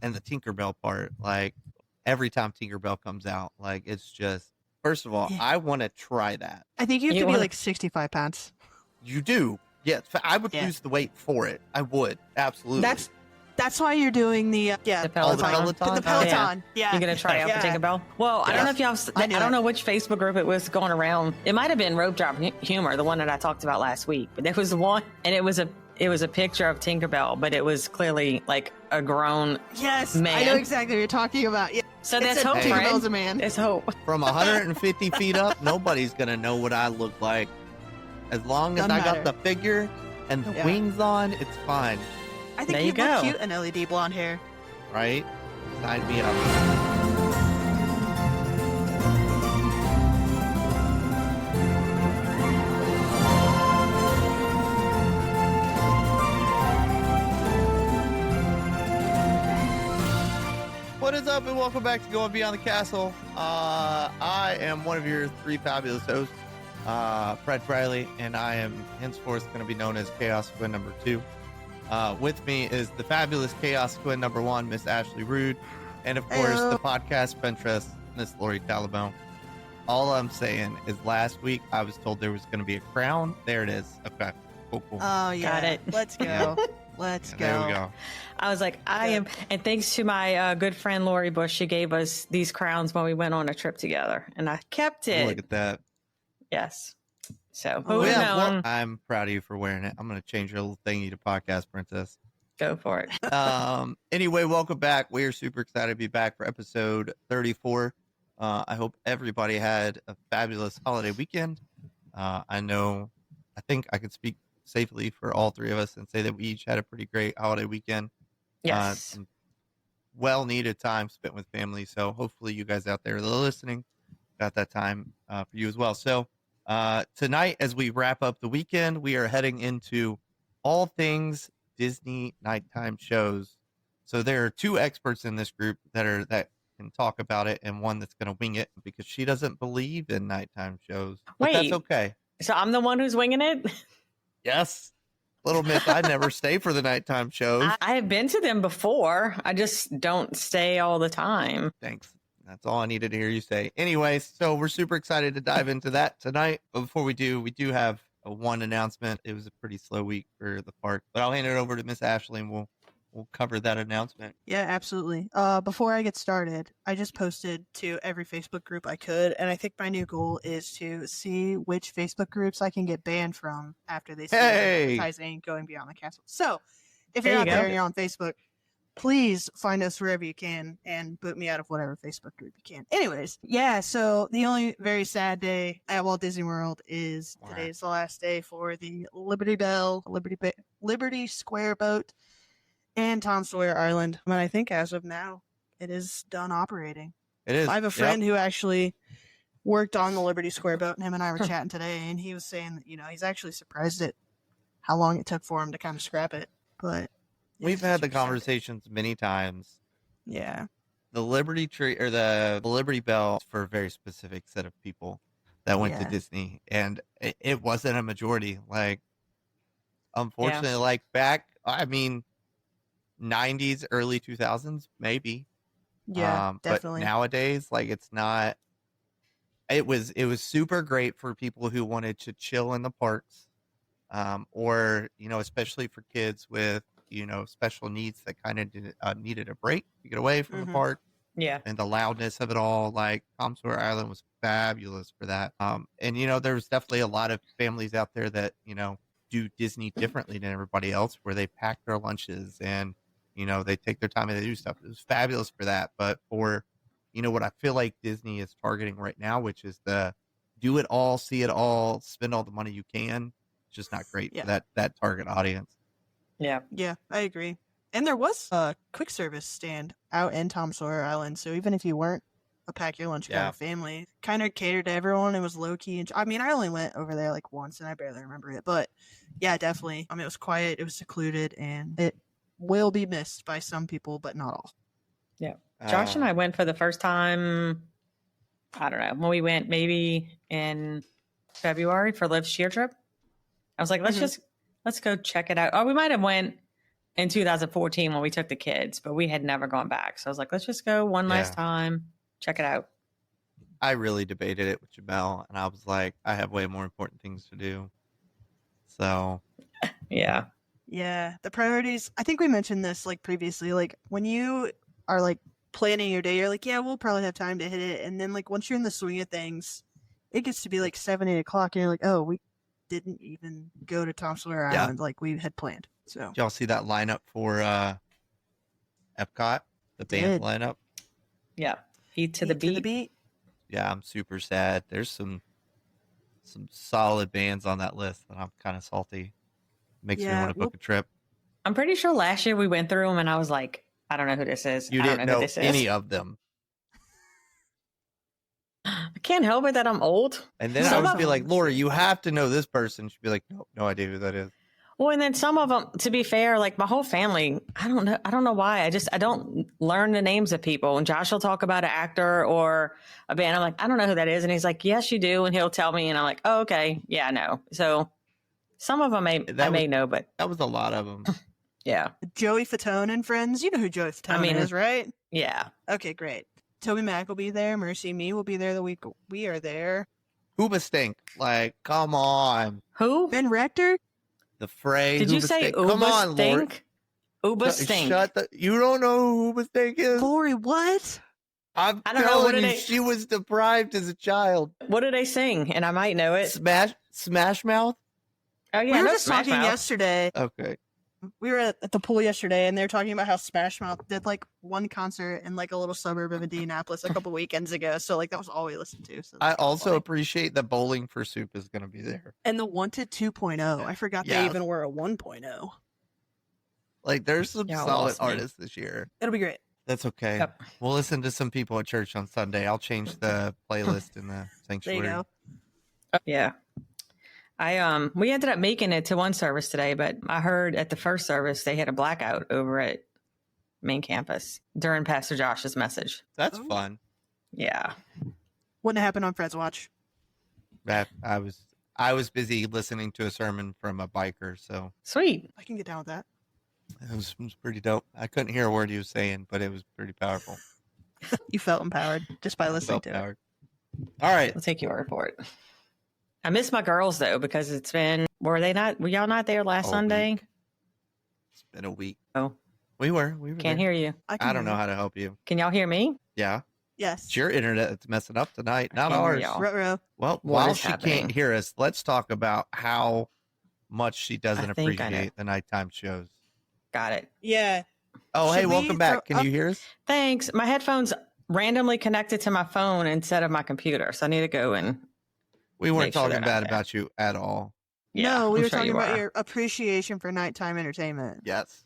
and the Tinkerbell part. Like every time Tinkerbell comes out, like it's just. First of all, I want to try that. I think you have to be like 65 pounds. You do. Yes, I would lose the weight for it. I would. Absolutely. That's why you're doing the Peloton. The Peloton. Yeah. You're gonna try out the Tinkerbell. Well, I don't know if y'all. I don't know which Facebook group it was going around. It might have been Rope Drop Humor, the one that I talked about last week. But there was one, and it was a picture of Tinkerbell, but it was clearly like a grown man. I know exactly what you're talking about. Yeah. So there's hope, Tinkerbell's a man. There's hope. From 150 feet up, nobody's gonna know what I look like. As long as I got the figure and the wings on, it's fine. I think you look cute in LED blonde hair. Right? Sign me up. What is up, and welcome back to Going Beyond the Castle. I am one of your three fabulous hosts, Fred Riley, and I am henceforth going to be known as Chaos Quinn number 2. With me is the fabulous Chaos Quinn number 1, Miss Ashley Rude, and of course the podcast Ventress, Miss Lori Talabone. All I'm saying is last week I was told there was going to be a crown. There it is. Okay, cool. Oh yeah, got it. Let's go. Let's go. There we go. I was like, I am, and thanks to my good friend Lori Bush, she gave us these crowns when we went on a trip together, and I kept it. Look at that. Yes. So, well, I'm proud of you for wearing it. I'm going to change your little thingy to podcast princess. Go for it. Anyway, welcome back. We are super excited to be back for episode 34. I hope everybody had a fabulous holiday weekend. I think I could speak safely for all three of us and say that we each had a pretty great holiday weekend. Yes. Well-needed time spent with family. So hopefully you guys out there that are listening got that time for you as well. So tonight, as we wrap up the weekend, we are heading into all things Disney nighttime shows. So there are two experts in this group that can talk about it, and one that's going to wing it because she doesn't believe in nighttime shows. But that's okay. So I'm the one who's winging it? Yes. Little myth, I never stay for the nighttime shows. I have been to them before. I just don't stay all the time. Thanks. That's all I needed to hear you say. Anyways, so we're super excited to dive into that tonight. But before we do have one announcement. It was a pretty slow week for the park, but I'll hand it over to Miss Ashley and we'll cover that announcement. Yeah, absolutely. Before I get started, I just posted to every Facebook group I could, and I think my new goal is to see which Facebook groups I can get banned from after they see advertising Going Beyond the Castle. So, if you're out there and you're on Facebook, please find us wherever you can and boot me out of whatever Facebook group you can. Anyways, yeah, so the only very sad day at Walt Disney World is today's the last day for the Liberty Square boat and Tom Sawyer Island. And I think as of now, it is done operating. It is. I have a friend who actually worked on the Liberty Square boat, and him and I were chatting today, and he was saying that, he's actually surprised at how long it took for him to kind of scrap it. But we've had the conversations many times. Yeah. The Liberty Tree or the Liberty Bell for a very specific set of people that went to Disney, and it wasn't a majority. Like, unfortunately, like back, 90s, early 2000s, maybe. Yeah, definitely. But nowadays, like, it's not. It was super great for people who wanted to chill in the parks, or especially for kids with special needs that kind of needed a break to get away from the park. Yeah, and the loudness of it all. Like Tom Sawyer Island was fabulous for that. And there's definitely a lot of families out there that do Disney differently than everybody else, where they pack their lunches and they take their time and they do stuff. It was fabulous for that. But for what I feel like Disney is targeting right now, which is the do it all, see it all, spend all the money you can, it's just not great for that target audience. Yeah, I agree. And there was a quick service stand out in Tom Sawyer Island, so even if you weren't a pack your lunch kind of family, kind of catered to everyone. It was low key. And I only went over there like once, and I barely remember it. But yeah, definitely. It was quiet, it was secluded, and it will be missed by some people, but not all. Yeah, Josh and I went for the first time. I don't know, when we went maybe in February for Liv's cheer trip. I was like, let's go check it out. Or we might have went in 2014 when we took the kids, but we had never gone back. So I was like, let's just go one last time, check it out. I really debated it with Jamel, and I was like, I have way more important things to do. So, yeah. Yeah, the priorities, I think we mentioned this like previously, like when you are like planning your day, you're like, yeah, we'll probably have time to hit it. And then like once you're in the swing of things, it gets to be like 7, 8 o'clock, and you're like, oh, we didn't even go to Tom Sawyer Island like we had planned. So, did y'all see that lineup for Epcot? The band lineup? Yeah. Eat to the beat. Yeah, I'm super sad. There's some solid bands on that list, and I'm kind of salty. Makes me want to book a trip. I'm pretty sure last year we went through them, and I was like, I don't know who this is. You didn't know any of them. I can't help it that I'm old. And then I would be like, Laura, you have to know this person. She'd be like, nope, no idea who that is. Well, and then some of them, to be fair, like my whole family, I don't know why. I don't learn the names of people. And Josh will talk about an actor or a band. I'm like, I don't know who that is. And he's like, yes, you do. And he'll tell me. And I'm like, oh, okay. Yeah, I know. So some of them I may know, but that was a lot of them. Yeah. Joey Fatone and friends. You know who Joey Fatone is, right? Yeah. Okay, great. Toby Mac will be there. Mercy Me will be there the week we are there. Uba Stink. Like, come on. Who? Ben Rector? The Fray. Did you say Uba Stink? Uba Stink. You don't know who Uba Stink is? Lori, what? I'm telling you, she was deprived as a child. What do they sing? And I might know it. Smash Mouth? Oh, yeah. We were just talking yesterday. Okay. We were at the pool yesterday, and they were talking about how Smash Mouth did like one concert in like a little suburb of Indianapolis a couple weekends ago. So like that was all we listened to. So I also appreciate that Bowling for Soup is going to be there. And the Wanted 2.0. I forgot they even were a 1.0. Like there's some solid artists this year. It'll be great. That's okay. Yep. We'll listen to some people at church on Sunday. I'll change the playlist in the sanctuary. There you go. Yeah. We ended up making it to one service today, but I heard at the first service they had a blackout over at main campus during Pastor Josh's message. That's fun. Yeah. Wouldn't happen on Fred's watch. I was busy listening to a sermon from a biker, so sweet. I can get down with that. It was pretty dope. I couldn't hear a word he was saying, but it was pretty powerful. You felt empowered just by listening to it. All right. I'll take your word for it. I miss my girls though, because were y'all not there last Sunday? Week. It's been a week. Oh, we were Can't hear you. I don't know how to help you. Can y'all hear me? Yeah. Yes. It's your internet that's messing up tonight, not ours. Well, while she can't hear us, let's talk about how much she doesn't appreciate the nighttime shows. Got it. Yeah. Oh, hey, welcome back. Can you hear us? Thanks. My headphones randomly connected to my phone instead of my computer, so I need to go and. We weren't talking bad about you at all. Yeah, no, we were talking about your appreciation for nighttime entertainment. Yes.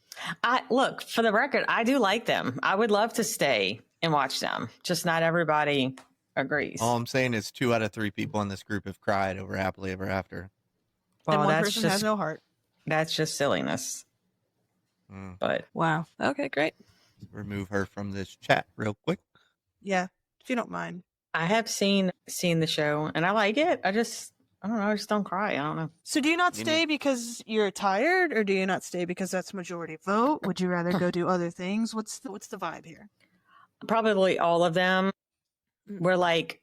Look, for the record, I do like them. I would love to stay and watch them. Just not everybody agrees. All I'm saying is 2 out of 3 people in this group have cried over Happily Ever After. Well, and one person has no heart. That's just silliness. But wow. Okay, great. Let's remove her from this chat real quick. Yeah, if you don't mind. I have seen the show and I like it. I don't know. I just don't cry. I don't know. So do you not stay because you're tired, or do you not stay because that's majority vote? Would you rather go do other things? What's the vibe here? Probably all of them. We're like,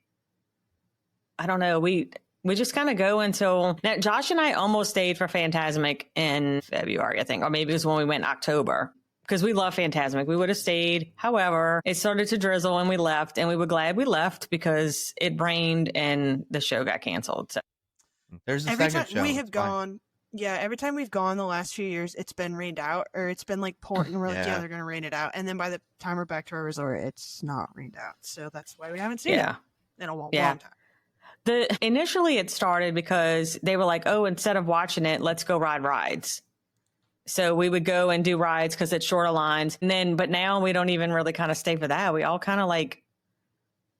I don't know. We just kind of go until now. Josh and I almost stayed for Fantasmic in February, I think, or maybe it was when we went in October. Because we love Fantasmic. We would have stayed. However, it started to drizzle and we left, and we were glad we left because it rained and the show got canceled. So there's a every second time show. We have gone. Yeah, every time we've gone the last few years, it's been rained out, or it's been like pouring, and we're like, yeah, they're going to rain it out. And then by the time we're back to our resort, it's not rained out. So that's why we haven't seen it in a long time. Initially it started because they were like, oh, instead of watching it, let's go ride rides. So we would go and do rides because it's shorter lines. But now we don't even really kind of stay for that. We all kind of like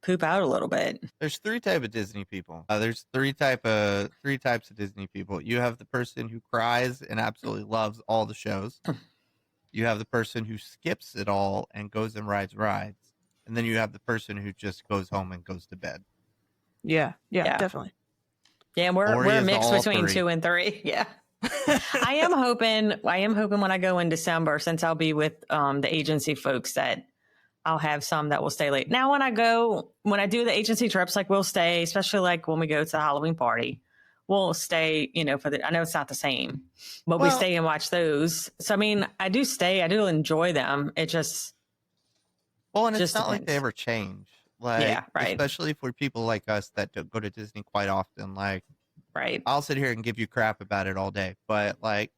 poop out a little bit. There's 3 types of Disney people. There's 3 types of Disney people. You have the person who cries and absolutely loves all the shows. You have the person who skips it all and goes and rides. And then you have the person who just goes home and goes to bed. Yeah, definitely. Yeah, we're a mix between 2 and 3. Yeah. I am hoping when I go in December, since I'll be with the agency folks, that I'll have some that will stay late. Now, when I do the agency trips, like we'll stay, especially like when we go to the Halloween party, we'll stay, I know it's not the same, but we stay and watch those. So, I mean, I do enjoy them. It just, and it's not like they ever change. Like, yeah, right. Especially for people like us that don't go to Disney quite often. Like, right. I'll sit here and give you crap about it all day, but like,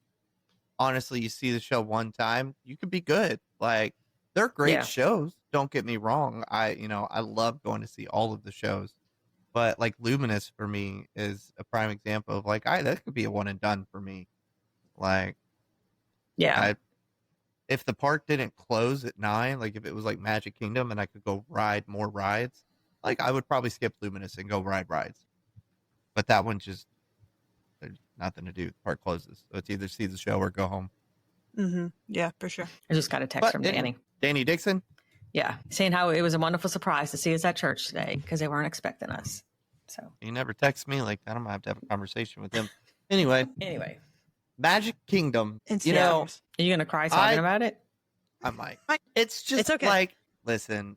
honestly, you see the show one time, you could be good. Like, they're great shows. Don't get me wrong. I love going to see all of the shows, but like Luminous for me is a prime example of like, that could be a one and done for me. Like, if the park didn't close at 9, like if it was like Magic Kingdom and I could go ride more rides, like I would probably skip Luminous and go ride rides. But that one just, there's nothing to do. The park closes. So it's either see the show or go home. Mm-hmm. Yeah, for sure. I just got a text from Danny. Danny Dixon? Yeah. Saying how it was a wonderful surprise to see us at church today because they weren't expecting us. So he never texts me like that. I'm gonna have to have a conversation with him. Anyway. Magic Kingdom. Are you gonna cry talking about it? I might. It's just okay. Like, listen,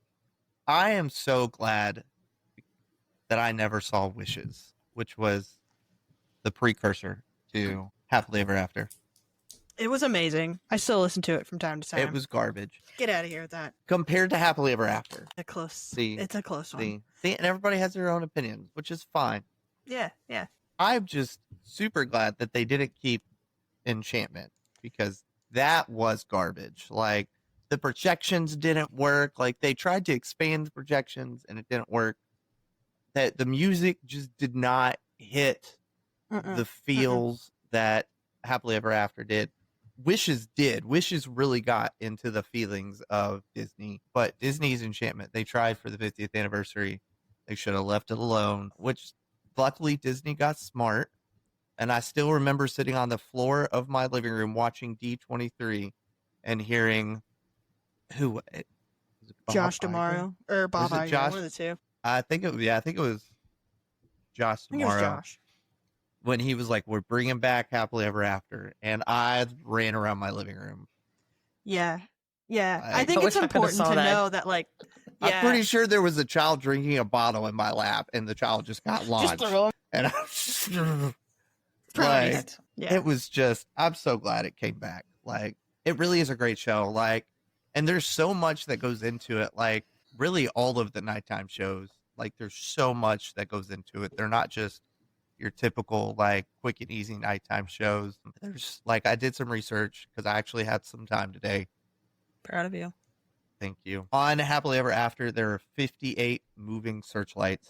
I am so glad that I never saw Wishes, which was the precursor to Happily Ever After. It was amazing. I still listen to it from time to time. It was garbage. Get out of here with that. Compared to Happily Ever After. It's a close one. See, and everybody has their own opinions, which is fine. Yeah. I'm just super glad that they didn't keep Enchantment because that was garbage. Like, the projections didn't work. Like, they tried to expand the projections and it didn't work. That the music just did not hit the feels that Happily Ever After did. Wishes did. Wishes really got into the feelings of Disney, but Disney's Enchantment, they tried for the 50th anniversary. They should have left it alone, which luckily Disney got smart. And I still remember sitting on the floor of my living room watching D23 and hearing Josh D'Amaro or Bob Iger, one of the two. I think it was Josh D'Amaro. When he was like, we're bringing back Happily Ever After. And I ran around my living room. Yeah. I think it's important to know that, like, I'm pretty sure there was a child drinking a bottle in my lap and the child just got launched. And I was like, it was just, I'm so glad it came back. Like, it really is a great show. Like, and there's so much that goes into it. Like, really all of the nighttime shows, like, there's so much that goes into it. They're not just your typical like quick and easy nighttime shows. There's like, I did some research because I actually had some time today. Proud of you. Thank you. On Happily Ever After, there are 58 moving searchlights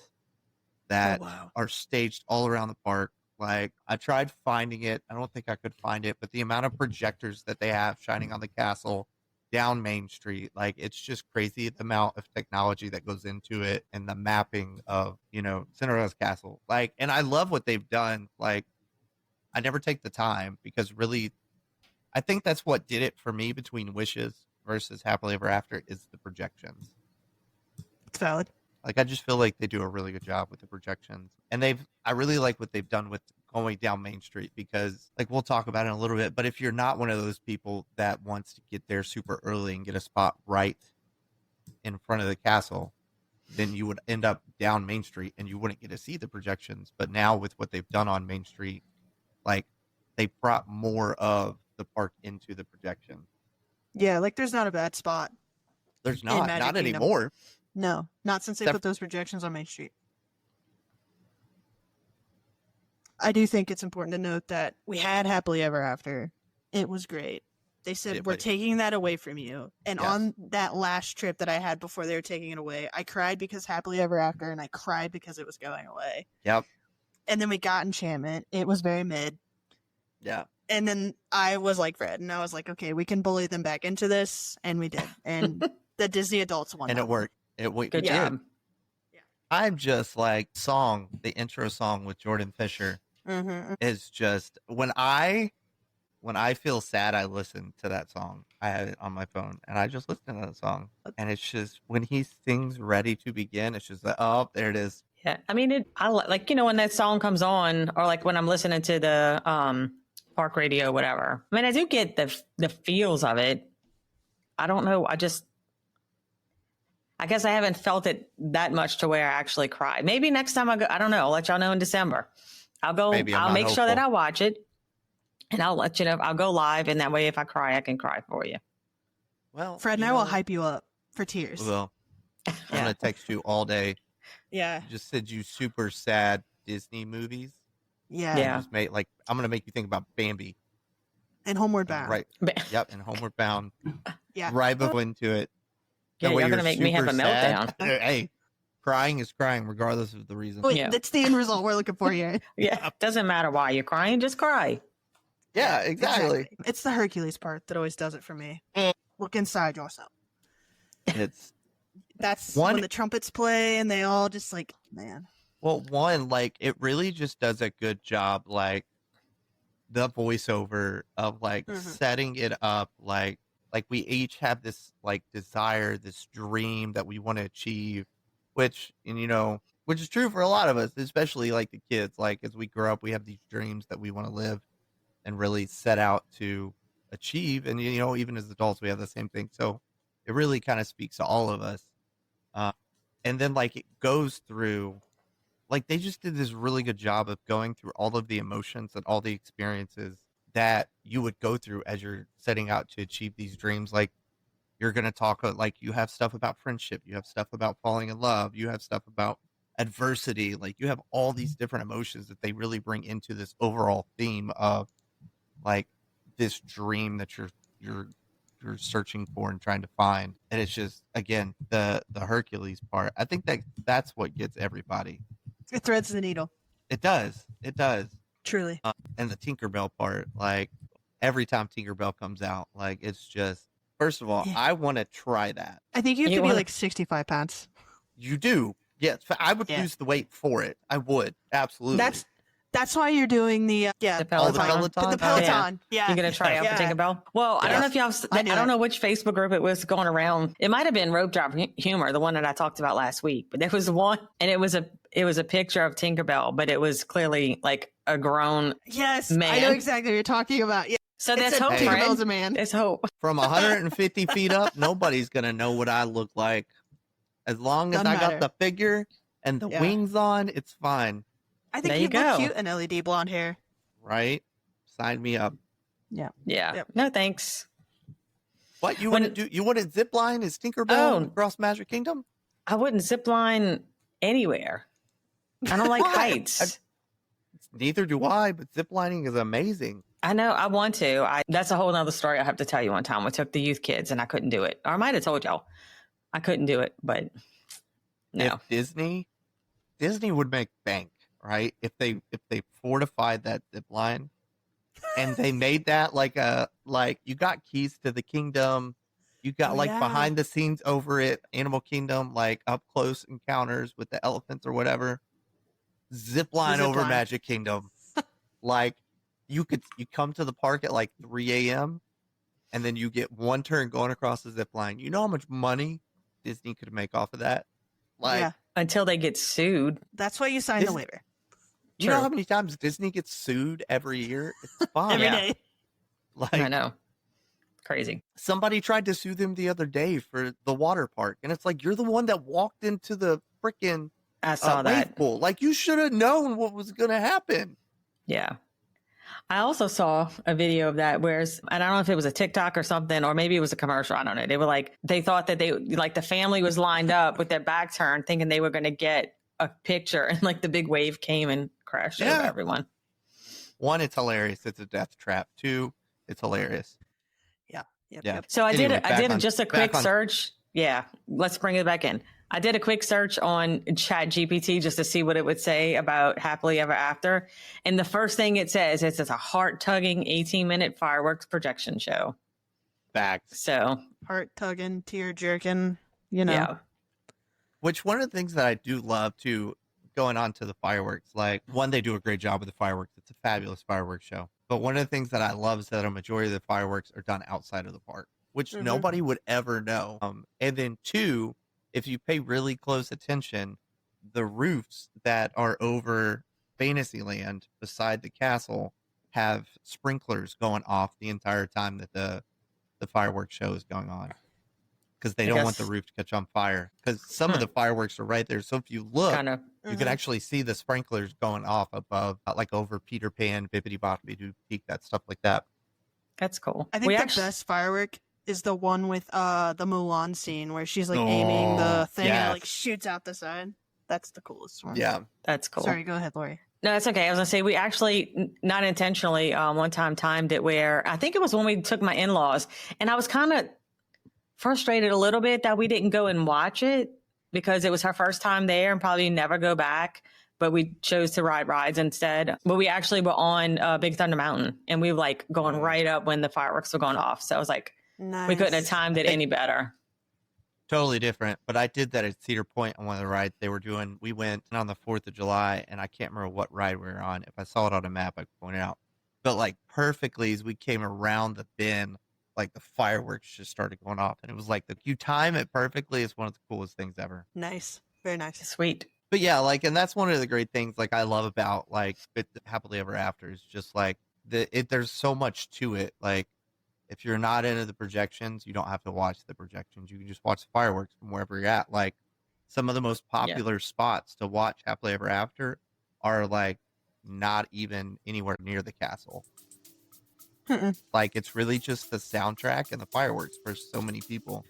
that are staged all around the park. Like, I tried finding it. I don't think I could find it, but the amount of projectors that they have shining on the castle down Main Street, like, it's just crazy the amount of technology that goes into it and the mapping of, Cinderella's castle. Like, and I love what they've done. Like, I never take the time because really, I think that's what did it for me between Wishes versus Happily Ever After is the projections. It's valid. Like, I just feel like they do a really good job with the projections. And I really like what they've done with going down Main Street because, like, we'll talk about it in a little bit, but if you're not one of those people that wants to get there super early and get a spot right in front of the castle, then you would end up down Main Street and you wouldn't get to see the projections. But now with what they've done on Main Street, like, they brought more of the park into the projection. Yeah, like, there's not a bad spot. There's not anymore. No, not since they put those projections on Main Street. I do think it's important to note that we had Happily Ever After. It was great. They said, we're taking that away from you. And on that last trip that I had before they were taking it away, I cried because Happily Ever After, and I cried because it was going away. Yep. And then we got Enchantment. It was very mid. Yeah. And then I was like Fred, and I was like, okay, we can bully them back into this. And we did. And the Disney adults won. And it worked. Good job. Yeah. I'm just like, the intro song with Jordan Fisher is just, when I feel sad, I listen to that song. I have it on my phone and I just listen to that song. And it's just, when he sings Ready to Begin, it's just like, oh, there it is. Yeah. I mean, I like, when that song comes on, or like when I'm listening to the park radio, whatever. I mean, I do get the feels of it. I don't know. I guess I haven't felt it that much to where I actually cry. Maybe next time I go, I don't know. I'll let y'all know in December. I'll go. I'll make sure that I watch it, and I'll let you know. I'll go live, and that way, if I cry, I can cry for you. Well, Fred and I will hype you up for tears. Well, I'm gonna text you all day. Yeah. You just said you super sad Disney movies. Yeah. Yeah. Just I'm gonna make you think about Bambi. And Homeward Bound. Right. Yep. And Homeward Bound. Yeah. Right before into it. Yeah, you're gonna make me have a meltdown. Hey, crying is crying regardless of the reason. Wait, that's the end result we're looking for here. Yeah. Doesn't matter why you're crying, just cry. Yeah, exactly. It's the Hercules part that always does it for me. Look inside yourself. That's when the trumpets play and they all just like, man. Well, like it really just does a good job, like the voiceover of like setting it up, like we each have this like desire, this dream that we want to achieve, which is true for a lot of us, especially like the kids. Like as we grow up, we have these dreams that we want to live and really set out to achieve. And even as adults, we have the same thing. So it really kind of speaks to all of us. And then like it goes through, like they just did this really good job of going through all of the emotions and all the experiences that you would go through as you're setting out to achieve these dreams. Like you're going to talk, like you have stuff about friendship, you have stuff about falling in love, you have stuff about adversity, like you have all these different emotions that they really bring into this overall theme of like this dream that you're searching for and trying to find. And it's just, again, the Hercules part, I think that's what gets everybody. It threads the needle. It does Truly. And the Tinkerbell part, like every time Tinkerbell comes out, like it's just, first of all, I want to try that. I think you have to be like 65 pounds. You do. Yes, I would lose the weight for it. I would, absolutely. That's why you're doing the Peloton. The Peloton. Yeah. You're gonna try out the Tinkerbell. Well, I don't know if y'all. I don't know which Facebook group it was going around. It might have been Rope Drop Humor, the one that I talked about last week. But there was one, and it was a picture of Tinkerbell, but it was clearly like a grown man. I know exactly what you're talking about. Yeah. So there's hope. Tinkerbell's a man. There's hope. From 150 feet up, nobody's gonna know what I look like. As long as I got the figure and the wings on, it's fine. I think you look cute in LED blonde hair. Right? Sign me up. Yeah. Yep. No, thanks. What you want to do? You want to zip line as Tinkerbell across Magic Kingdom? I wouldn't zip line anywhere. I don't like heights. Neither do I, but zip lining is amazing. I know. I want to. That's a whole nother story I have to tell you one time. We took the youth kids and I couldn't do it. Or I might have told y'all. I couldn't do it, but no. If Disney would make bank. Right, if they fortified that zip line, and they made that like you got keys to the kingdom, you got behind the scenes over at Animal Kingdom, like up close encounters with the elephants or whatever. Zip line over Magic Kingdom, like you come to the park at like 3 a.m. and then you get one turn going across the zip line. You know how much money Disney could make off of that? Until they get sued. That's why you signed the waiver. You know how many times Disney gets sued every year? It's fine. Every day. Like, I know. Crazy. Somebody tried to sue them the other day for the water park. And it's like, you're the one that walked into the freaking I saw that. pool. Like, you should have known what was going to happen. Yeah. I also saw a video of that where, and I don't know if it was a TikTok or something, or maybe it was a commercial. I don't know. They were like, they thought that the family was lined up with their back turned, thinking they were going to get a picture. And like the big wave came and crashed over everyone. One, it's hilarious. It's a death trap. Two, it's hilarious. Yeah. So I did just a quick search. Yeah. Let's bring it back in. I did a quick search on Chat GPT just to see what it would say about Happily Ever After. And the first thing it says is it's a heart-tugging 18-minute fireworks projection show. Facts. So heart-tugging, tear-jerking, Yeah. Which one of the things that I do love too, going on to the fireworks, like one, they do a great job with the fireworks. It's a fabulous fireworks show. But one of the things that I love is that a majority of the fireworks are done outside of the park, which nobody would ever know. And then two, if you pay really close attention, the roofs that are over Fantasyland beside the castle have sprinklers going off the entire time that the fireworks show is going on, because they don't want the roof to catch on fire, because some of the fireworks are right there. So if you look, you can actually see the sprinklers going off above, like over Peter Pan, Bippity Boppity Doo Peak, that stuff like that. That's cool. I think the best firework is the one with the Mulan scene where she's like aiming the thing and it like shoots out the side. That's the coolest one. Yeah, that's cool. Sorry, go ahead, Lori. No, that's okay. I was gonna say we actually not intentionally one time timed it where I think it was when we took my in-laws, and I was kind of frustrated a little bit that we didn't go and watch it because it was her first time there and probably never go back. But we chose to ride rides instead. But we actually were on Big Thunder Mountain, and we were like going right up when the fireworks were going off. So I was like, we couldn't have timed it any better. Totally different. But I did that at Cedar Point on one of the rides they were doing. We went on the 4th of July, and I can't remember what ride we were on. If I saw it on a map, I could point it out. But like perfectly as we came around the bend, like the fireworks just started going off. And it was like, you time it perfectly. It's one of the coolest things ever. Nice. Very nice. Sweet. But yeah, like, and that's one of the great things, like, I love about, like, Happily Ever After is just, like, there's so much to it. Like, if you're not into the projections, you don't have to watch the projections. You can just watch the fireworks from wherever you're at. Like, some of the most popular spots to watch Happily Ever After are, like, not even anywhere near the castle. Like, it's really just the soundtrack and the fireworks for so many people.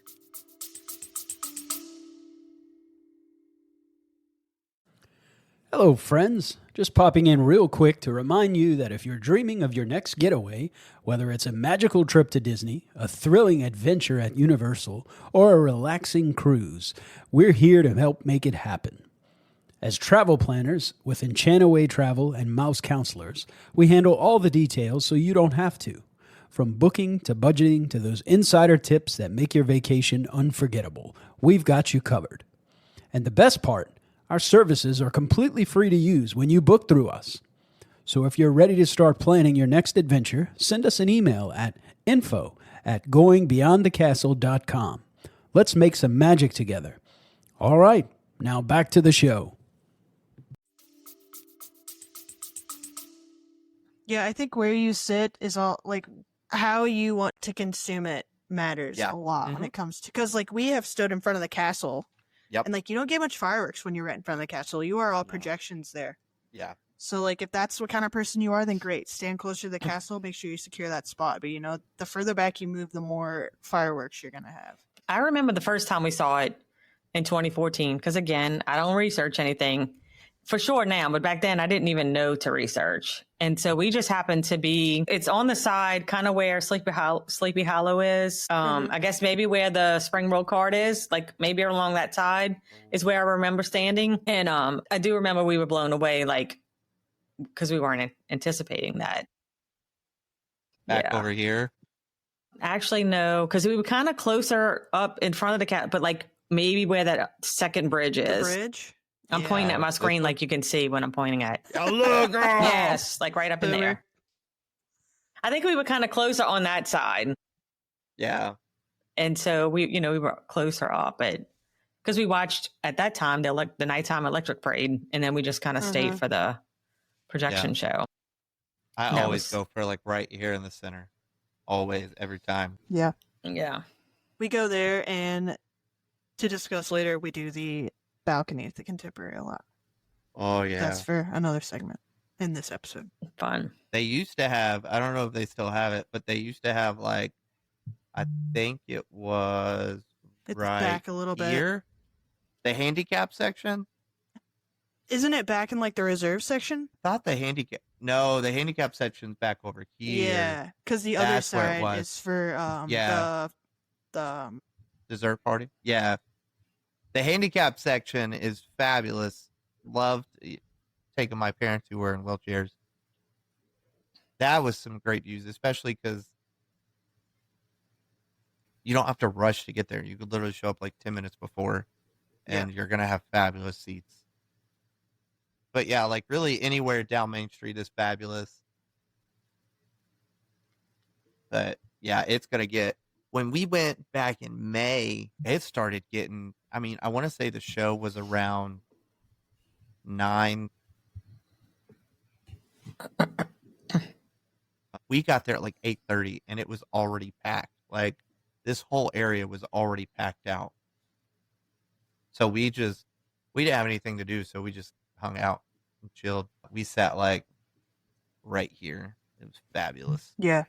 Hello, friends. Just popping in real quick to remind you that if you're dreaming of your next getaway, whether it's a magical trip to Disney, a thrilling adventure at Universal, or a relaxing cruise, we're here to help make it happen. As travel planners with Enchantaway Travel and Mouse Counselors, we handle all the details so you don't have to. From booking to budgeting to those insider tips that make your vacation unforgettable, we've got you covered. And the best part, our services are completely free to use when you book through us. So if you're ready to start planning your next adventure, send us an email at info@goingbeyondthecastle.com. Let's make some magic together. All right, now back to the show. Yeah, I think where you sit is all, like, how you want to consume it matters a lot when it comes to, because, like, we have stood in front of the castle. Yep. And, like, you don't get much fireworks when you're right in front of the castle. You are all projections there. Yeah. So, like, if that's what kind of person you are, then great. Stand closer to the castle. Make sure you secure that spot. But, you know, the further back you move, the more fireworks you're going to have. I remember the first time we saw it in 2014, because, again, I don't research anything for sure now, but back then I didn't even know to research. And so we just happened to be, it's on the side, kind of where Sleepy Hollow is. I guess maybe where the Spring Roll cart is, like maybe along that side is where I remember standing. And I do remember we were blown away, like, because we weren't anticipating that. Back over here? Actually, no, because we were kind of closer up in front of the cat, but like maybe where that second bridge is. The bridge? I'm pointing at my screen like you can see when I'm pointing at. Oh, look, girl. Yes, like right up in there. I think we were kind of closer on that side. Yeah. And so we were closer up, but because we watched at that time the nighttime electric parade, and then we just kind of stayed for the projection show. I always go for like right here in the center. Always, every time. Yeah. Yeah. We go there, and to discuss later, we do the balcony at the Contemporary a lot. Oh, yeah. That's for another segment in this episode. Fun. They used to have, I don't know if they still have it, but they used to have, like, I think it was it's right back a little bit here. The handicap section. Isn't it back in like the reserve section? I thought the handicap. No, the handicap section's back over here. Yeah, because the other side is for the dessert party. Yeah, the handicap section is fabulous. Loved taking my parents who were in wheelchairs. That was some great views, especially because you don't have to rush to get there. You could literally show up like 10 minutes before, and you're gonna have fabulous seats. But yeah, like really anywhere down Main Street is fabulous. But yeah, it's going to get, when we went back in May, it started getting, I mean, I want to say the show was around 9. We got there at like 8:30 and it was already packed. Like this whole area was already packed out. So we didn't have anything to do, so we just hung out and chilled. We sat like right here. It was fabulous. Yeah.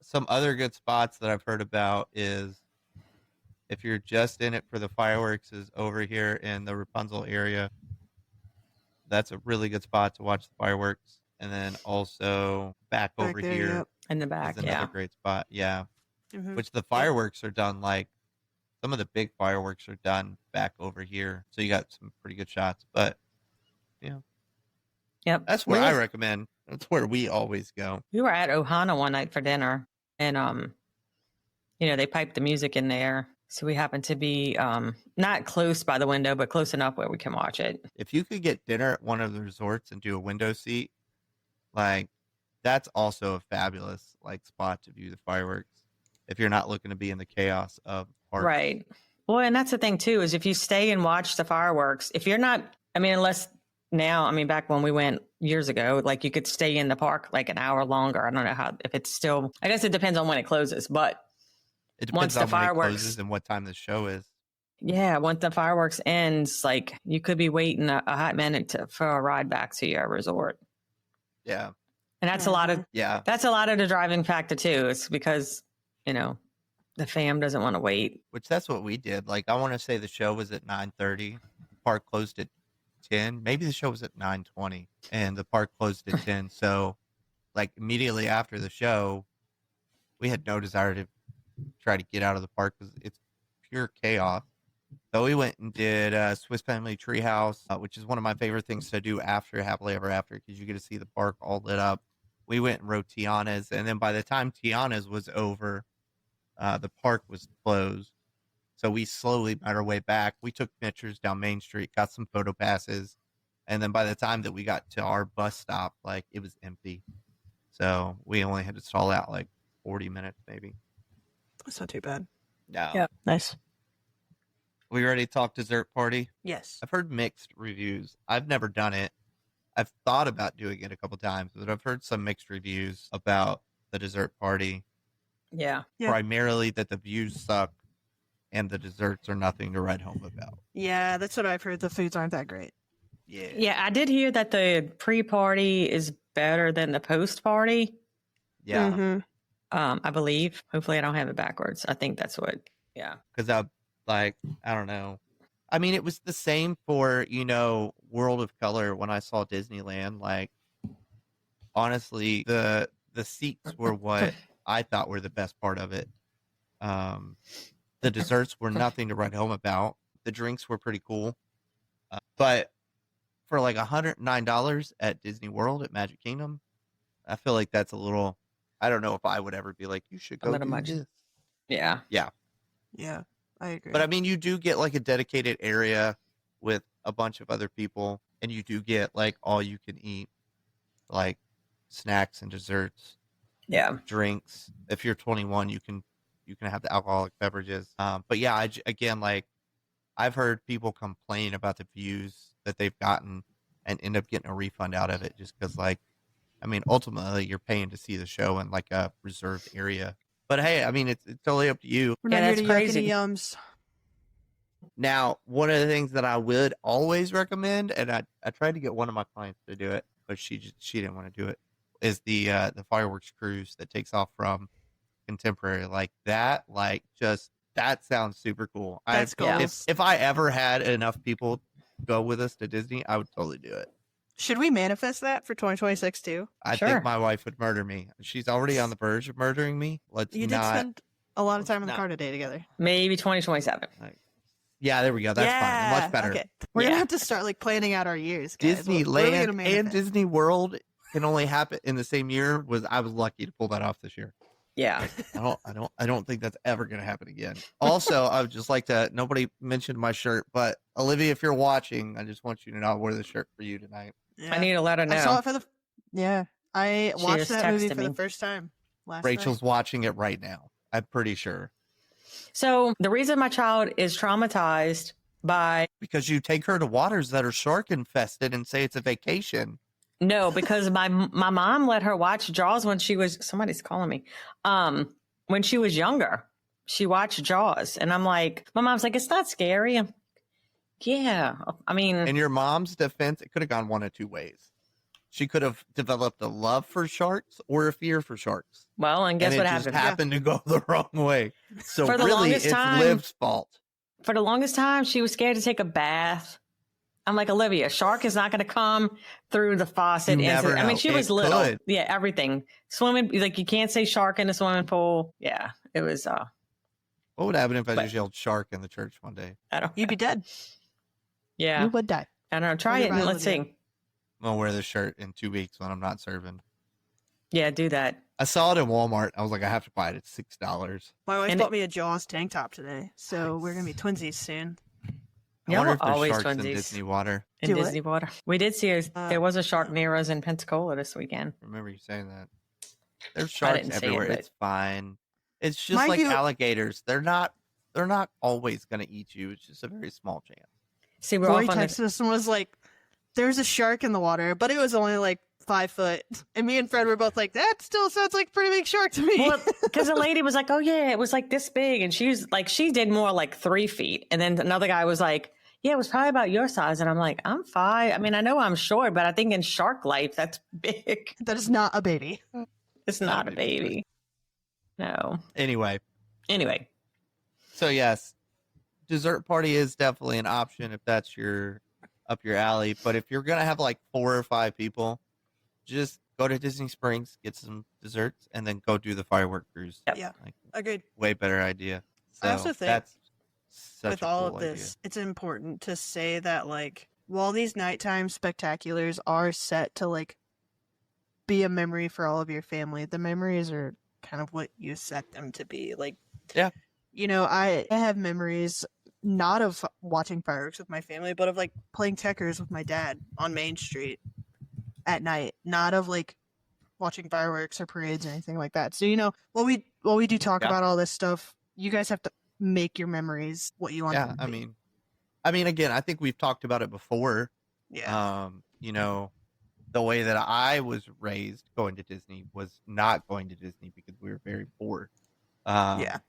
Some other good spots that I've heard about is if you're just in it for the fireworks is over here in the Rapunzel area. That's a really good spot to watch the fireworks. And then also back over there, here yep. In the back, is another great spot. Yeah. Mm-hmm. Which the fireworks are done like some of the big fireworks are done back over here. So you got some pretty good shots. But yeah. Yep. That's where I recommend. That's where we always go. We were at Ohana one night for dinner, and they piped the music in there. So we happened to be not close by the window, but close enough where we can watch it. If you could get dinner at one of the resorts and do a window seat, like that's also a fabulous like spot to view the fireworks. If you're not looking to be in the chaos of park. Right. Well, and that's the thing too, is if you stay and watch the fireworks, if you're not, unless now, back when we went years ago, like you could stay in the park like an hour longer. I don't know if it's still, I guess it depends on when it closes, but it depends on when it closes and what time the show is. Yeah. Once the fireworks ends, like you could be waiting a hot minute for a ride back to your resort. Yeah. And that's a lot of the driving factor too. It's because, the fam doesn't want to wait. Which that's what we did. Like I want to say the show was at 9:30. The park closed at 10. Maybe the show was at 9:20 and the park closed at 10. So like immediately after the show, we had no desire to try to get out of the park because it's pure chaos. So we went and did Swiss Family Treehouse, which is one of my favorite things to do after Happily Ever After because you get to see the park all lit up. We went and rode Tiana's, and then by the time Tiana's was over, the park was closed. So we slowly made our way back. We took pictures down Main Street, got some photo passes, and then by the time that we got to our bus stop, like it was empty. So we only had to stall out like 40 minutes maybe. That's not too bad. No. Yeah. Nice. We ready to talk dessert party? Yes. I've heard mixed reviews. I've never done it. I've thought about doing it a couple times, but I've heard some mixed reviews about the dessert party. Yeah. Primarily that the views suck and the desserts are nothing to write home about. Yeah, that's what I've heard. The foods aren't that great. Yeah. Yeah, I did hear that the pre-party is better than the post-party. Yeah. Mm-hmm. I believe. Hopefully I don't have it backwards. I think that's what, yeah. Because I don't know. It was the same for, World of Color when I saw Disneyland. Like, honestly, the seats were what I thought were the best part of it. The desserts were nothing to write home about. The drinks were pretty cool. But for like $109 at Disney World at Magic Kingdom, I feel like that's a little, I don't know if I would ever be like, you should go do this. Yeah. Yeah. Yeah, I agree. But you do get like a dedicated area with a bunch of other people, and you do get like all you can eat, like snacks and desserts. Yeah. Drinks. If you're 21, you can have the alcoholic beverages. But yeah, I've heard people complain about the views that they've gotten and end up getting a refund out of it just because ultimately you're paying to see the show in like a reserved area. But hey, it's totally up to you. We're not that's here to crazy. yuck any yums. Now, one of the things that I would always recommend, and I tried to get one of my clients to do it, but she didn't want to do it, is the fireworks cruise that takes off from Contemporary. Like that, that sounds super cool. That's cool. If I ever had enough people go with us to Disney, I would totally do it. Should we manifest that for 2026 too? I think my wife would murder me. She's already on the verge of murdering me. You did spend a lot of time in the car today together. Maybe 2027. Yeah, there we go. That's fine. Much better. Okay. We're gonna have to start planning out our years. Guys. Disneyland and Disney World can only happen in the same year. I was lucky to pull that off this year. Yeah. I don't think that's ever gonna happen again. Also, I would just like to. Nobody mentioned my shirt, but Olivia, if you're watching, I just want you to know I wore the shirt for you tonight. Yeah. I need to let her know. I saw it for I watched that movie for me. the first time last Rachel's night. watching it right now. I'm pretty sure. So the reason my child is traumatized by Because you take her to waters that are shark infested and say it's a vacation. No, because my mom let her watch Jaws when she was, somebody's calling me. When she was younger, she watched Jaws, and I'm like, my mom's like, it's not scary. Yeah, I mean, in your mom's defense, it could have gone one of two ways. She could have developed a love for sharks or a fear for sharks. well, and guess and what it happened? just happened to go the wrong way. So For the really, longest it's time- Liv's fault. For the longest time, she was scared to take a bath. I'm like, Olivia, a shark is not going to come through the faucet. You never I mean, know. she was It little. could. Yeah, everything. Swimming, like you can't say shark in a swimming pool. Yeah, it was. What would happen if I But- just yelled shark in the church one day? I don't. You'd be dead. Yeah, You would die. I don't know. Try it and let's see. I'll wear this shirt in 2 weeks when I'm not serving. Yeah, do that. I saw it in Walmart. I was like, I have to buy it. It's $6. My wife And bought me a Jaws tank top today, so we're gonna be twinsies soon. I Y'all wonder are if there's always sharks in twinsies. Disney water. In Do Disney water. We did see there was a shark Uh, near us in Pensacola this weekend. Remember you saying that? There's sharks didn't see it, everywhere. but- It's fine. It's just Mind like you- alligators. They're not always going to eat you. It's just a very small chance. See, we're Lori off on texted us and was like, "There's a shark in the water, but it was only like 5 foot." And me and Fred were both like, "That still sounds like a pretty big shark to me." Well, because the lady was like, "Oh yeah, it was like this big," and she was like, she did more like 3 feet, and then another guy was like, "Yeah, it was probably about your size," and I'm like, "I'm fine. I mean, I know I'm short, but I think in shark life, that's big. That is not a baby. It's not a baby. No. Anyway, Anyway, so yes, dessert party is definitely an option if that's up your alley. But if you're going to have like 4 or 5 people, just go to Disney Springs, get some desserts, and then go do the firework cruise. Yep. Yeah. Like, Agreed. way better idea. So I also think that's such With a all cool of this, it's important to say that like while these nighttime spectaculars are set to like be a memory for all of your family, the memories are kind of what you set them to be. Like, Yeah. you know, I have memories not of watching fireworks with my family, but of like playing checkers with my dad on Main Street at night, not of like watching fireworks or parades or anything like that. So, you know, while we do talk Yeah. about all this stuff, you guys have to make your memories what you want Yeah, them to be. I mean, again, I think we've talked about it before. Yeah. You know, the way that I was raised going to Disney was not going to Disney because we were very poor. Yeah.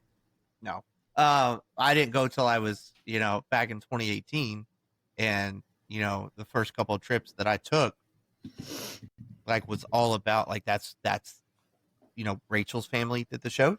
No. I didn't go till I was, you know, back in 2018. And, you know, the first couple of trips that I took, like, was all about, like, that's, you know, Rachel's family did the shows.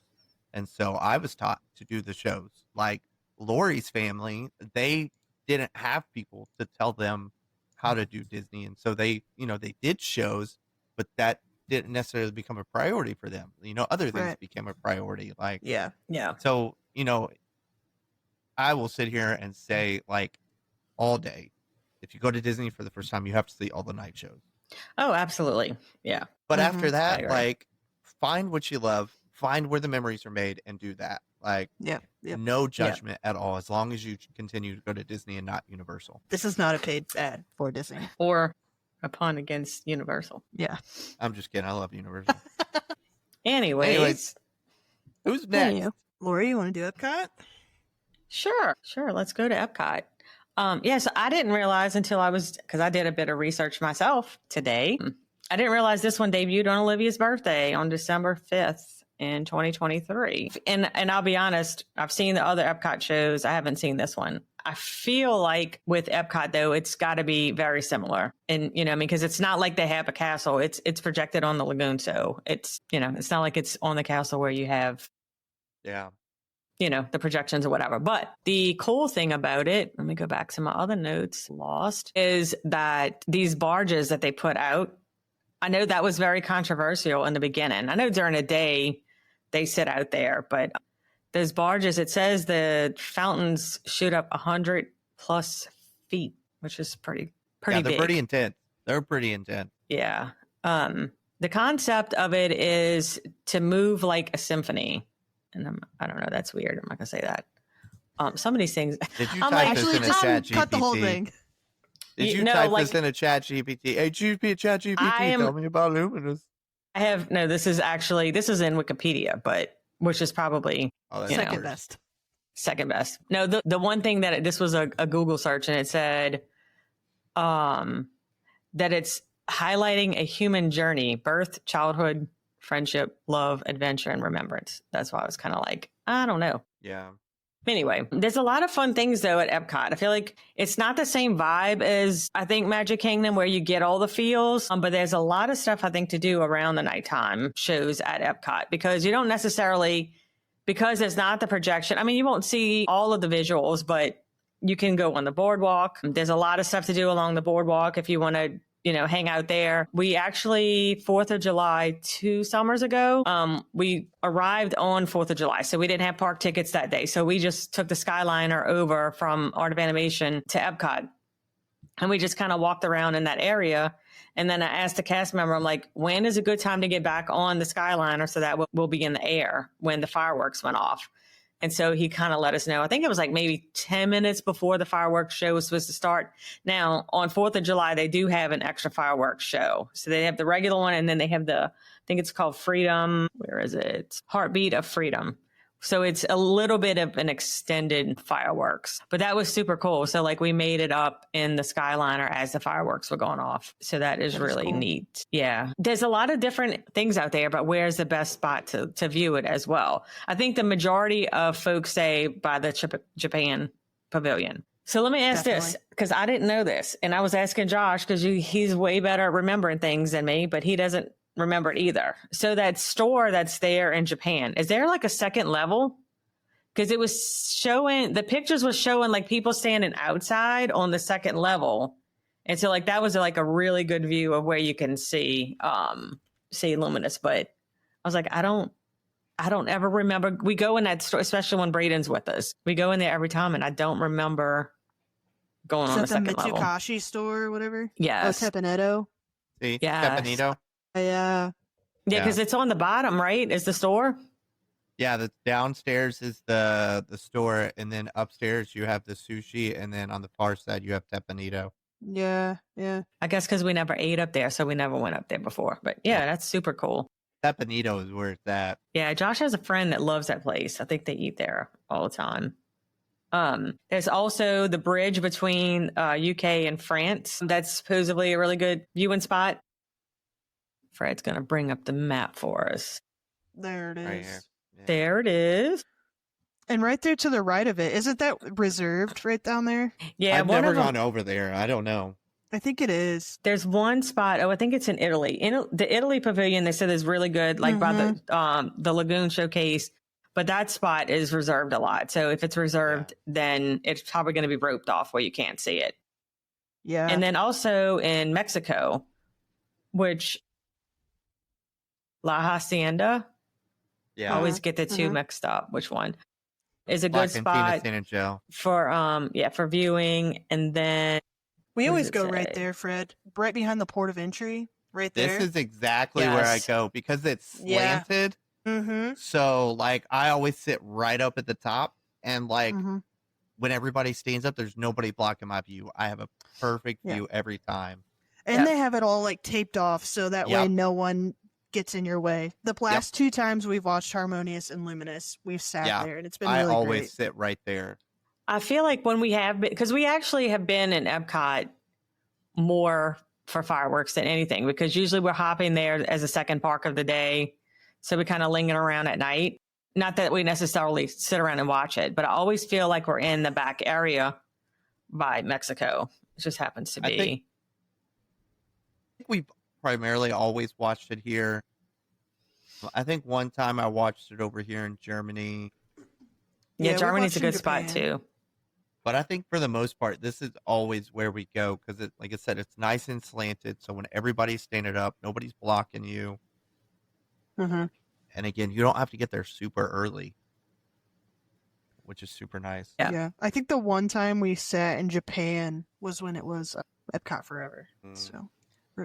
And so I was taught to do the shows. Like, Lori's family, they didn't have people to tell them how to do Disney. And so they, you know, they did shows, but that didn't necessarily become a priority for them. You know, other things Right. became a priority. Like, Yeah. yeah. so, you know, I will sit here and say, like, all day, if you go to Disney for the first time, you have to see all the night shows. Oh, absolutely. Yeah. But Mhm. after I that, agree. like, find what you love, find where the memories are made, and do that. Like, Yeah. Yep. no judgment at all, as long as you continue to go to Disney and not Universal. This is not a paid ad for Disney. Or a pun against Universal. Yeah. I'm just kidding. I love Universal. Anyways, Who's next? Anywho. Lori, you want to do Epcot? sure. Let's go to Epcot. Yes, I didn't realize until because I did a bit of research myself today. I didn't realize this one debuted on Olivia's birthday on December 5th in 2023. And I'll be honest, I've seen the other Epcot shows. I haven't seen this one. I feel like with Epcot though, it's got to be very similar. And, you know, I mean, because it's not like they have a castle. It's projected on the lagoon. So it's, you know, it's not like it's on the castle where you have, Yeah. you know, the projections or whatever. But the cool thing about it, let me go back to my other notes, lost, is that these barges that they put out, I know that was very controversial in the beginning. I know during the day they sit out there, but those barges, it says the fountains shoot up 100+ feet, which is pretty Yeah, they're big. pretty intense. They're pretty intense. Yeah. The concept of it is to move like a symphony. And I don't know, that's weird. I'm not gonna say that. Some of these things. Did you I'm type like, this Actually, in a just chat GPT? cut the whole thing. Did you No, type like- this in a chat GPT? Hey, chat GPT, I am- tell me about Luminous. I have no. This is in Wikipedia, but which is probably Oh, that's You know. Second worse. best. second best. No, the one thing that this was a Google search, and it said, that it's highlighting a human journey, birth, childhood, friendship, love, adventure, and remembrance. That's why I was kind of like, I don't know. Yeah. Anyway, there's a lot of fun things though at Epcot. I feel like it's not the same vibe as I think Magic Kingdom where you get all the feels, but there's a lot of stuff I think to do around the nighttime shows at Epcot because you don't necessarily, because it's not the projection. I mean, you won't see all of the visuals, but you can go on the boardwalk. There's a lot of stuff to do along the boardwalk if you want to, hang out there. We actually, 4th of July, 2 summers ago, we arrived on 4th of July. So we didn't have park tickets that day. So we just took the Skyliner over from Art of Animation to Epcot. And we just kind of walked around in that area. And then I asked the cast member, I'm like, when is a good time to get back on the Skyliner so that we'll be in the air when the fireworks went off? And so he kind of let us know. I think it was like maybe 10 minutes before the fireworks show was supposed to start. Now, on 4th of July, they do have an extra fireworks show. So they have the regular one, and then they have I think it's called Freedom. Where is it? Heartbeat of Freedom. So it's a little bit of an extended fireworks, but that was super cool. So like we made it up in the Skyliner as the fireworks were going off. So that is really cool. Neat. Yeah. There's a lot of different things out there, but where's the best spot to view it as well? I think the majority of folks say by the Japan Pavilion. So let me ask this, because I didn't know this. And I was asking Josh because he's way better at remembering things than me, but he doesn't remember it either. So that store that's there in Japan, is there like a second level? Because it was showing, the pictures was showing like people standing outside on the second level. And so like that was like a really good view of where you can see Luminous. But I was like, I don't ever remember. We go in that store, especially when Braden's with us. We go in there every time and I don't remember going on the second level. The Mitsukashi store or whatever? Yes. Oh, Tepanetto. See? Yes. Tepanetto? Yeah. Yeah, because it's on the bottom, right? Is the store? Yeah, the downstairs is the store, and then upstairs you have the sushi, and then on the far side you have Tepanetto. Yeah. I guess because we never ate up there, so we never went up there before. But yeah, that's super cool. Tepanetto is where it's at. Yeah, Josh has a friend that loves that place. I think they eat there all the time. There's also the bridge between UK and France. That's supposedly a really good viewing spot. Fred's going to bring up the map for us. There it is. Right here. Yeah. There it is. And right there to the right of it, isn't that reserved right down there? Yeah, I've never gone over there. I don't know. I think it is. There's one spot. Oh, I think it's in Italy. In the Italy Pavilion, they said is really good, like by the Lagoon Showcase. But that spot is reserved a lot. So if it's reserved, then it's probably going to be roped off where you can't see it. Yeah. And then also in Mexico, which La Hacienda. Yeah. I always get the two mixed up. Which one is a good spot for viewing? And then we always go right there, Fred, right behind the port of entry, right there. This is exactly where I go because it's slanted. Mm-hmm. So like I always sit right up at the top, and like when everybody stands up, there's nobody blocking my view. I have a perfect view every time. And they have it all like taped off so that way no one gets in your way. The last 2 times we've watched Harmonious and Luminous, we've sat there, and it's been really great. I always sit right there. I feel like when we have been, because we actually have been in Epcot more for fireworks than anything, because usually we're hopping there as a second park of the day. So we kind of linger around at night. Not that we necessarily sit around and watch it, but I always feel like we're in the back area by Mexico. It just happens to be. I think we've primarily always watched it here. I think one time I watched it over here in Germany. Yeah, Germany's a good spot too. But I think for the most part, this is always where we go because, like I said, it's nice and slanted. So when everybody's standing up, nobody's blocking you. Mm-hmm. And again, you don't have to get there super early, which is super nice. Yeah. I think the one time we sat in Japan was when it was Epcot Forever. So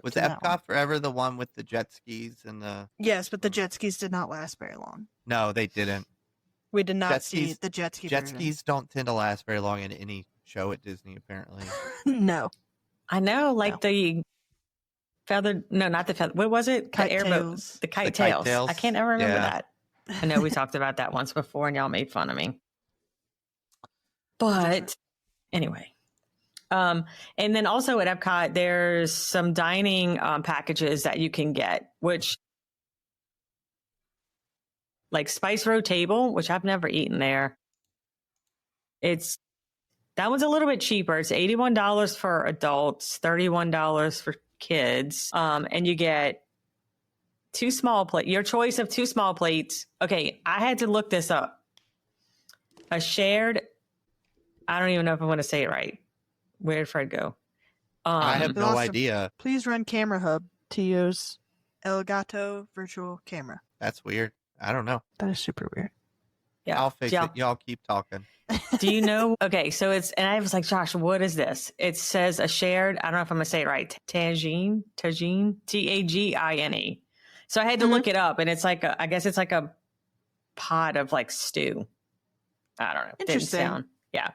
was Epcot Forever the one with the jet skis and the? Yes, but the jet skis did not last very long. No, they didn't. We did not see the jet ski. Jet skis don't tend to last very long in any show at Disney, apparently. No. I know, like the feathered, no, not the feather. What was it? Kite the airboat, tails. the kite tails. I can't ever remember that. I know we talked about that once before and y'all made fun of me. But anyway, And then also at Epcot, there's some dining packages that you can get, which like Spice Road Table, which I've never eaten there. That one's a little bit cheaper. It's $81 for adults, $31 for kids. And you get your choice of 2 small plates. Okay, I had to look this up. A shared, I don't even know if I want to say it right. Where did Fred go? I have no idea. Please run Camera Hub to use Elgato virtual camera. That's weird. I don't know. That is super weird. Yeah, I'll fix it. Y'all keep talking. Do you know? Okay, so and I was like, Josh, what is this? It says a shared, I don't know if I'm going to say it right, tagine, Tagine. So I had to look it up, and it's like, I guess it's like a pot of like stew. I don't know. Interesting. Yeah.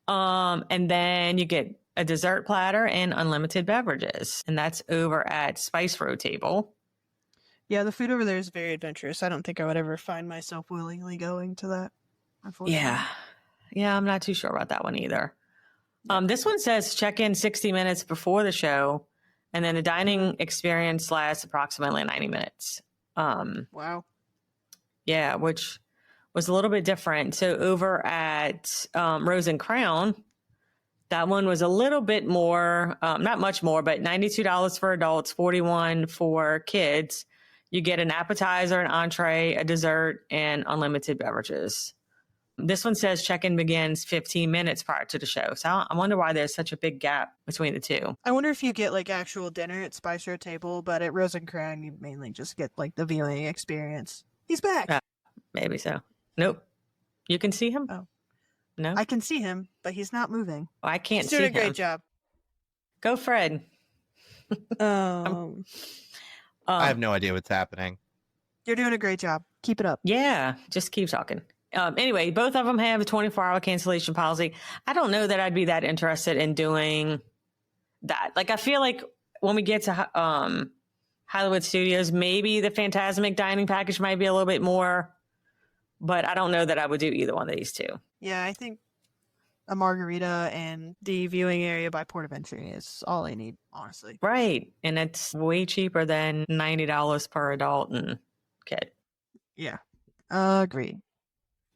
And then you get a dessert platter and unlimited beverages, and that's over at Spice Road Table. Yeah, the food over there is very adventurous. I don't think I would ever find myself willingly going to that, unfortunately. Yeah, I'm not too sure about that one either. This one says check in 60 minutes before the show, and then the dining experience lasts approximately 90 minutes. Wow. Yeah, which was a little bit different. So over at Rose and Crown, that one was a little bit more, not much more, but $92 for adults, $41 for kids. You get an appetizer, an entree, a dessert, and unlimited beverages. This one says check-in begins 15 minutes prior to the show. So I wonder why there's such a big gap between the two. I wonder if you get like actual dinner at Spice Road Table, but at Rose and Crown, you mainly just get like the viewing experience. He's back. Maybe so. Nope. You can see him? Oh. No? I can see him, but he's not moving. Oh, I can't He's see him. doing a great job. Go, Fred. I have no idea what's happening. You're doing a great job. Keep it up. Yeah, just keep talking. Anyway, both of them have a 24-hour cancellation policy. I don't know that I'd be that interested in doing that. Like, I feel like when we get to Hollywood Studios, maybe the Fantasmic dining package might be a little bit more, but I don't know that I would do either one of these two. Yeah, I think a margarita and the viewing area by Port of Entry is all I need, honestly. Right. And it's way cheaper than $90 per adult and kid. Yeah. Agreed.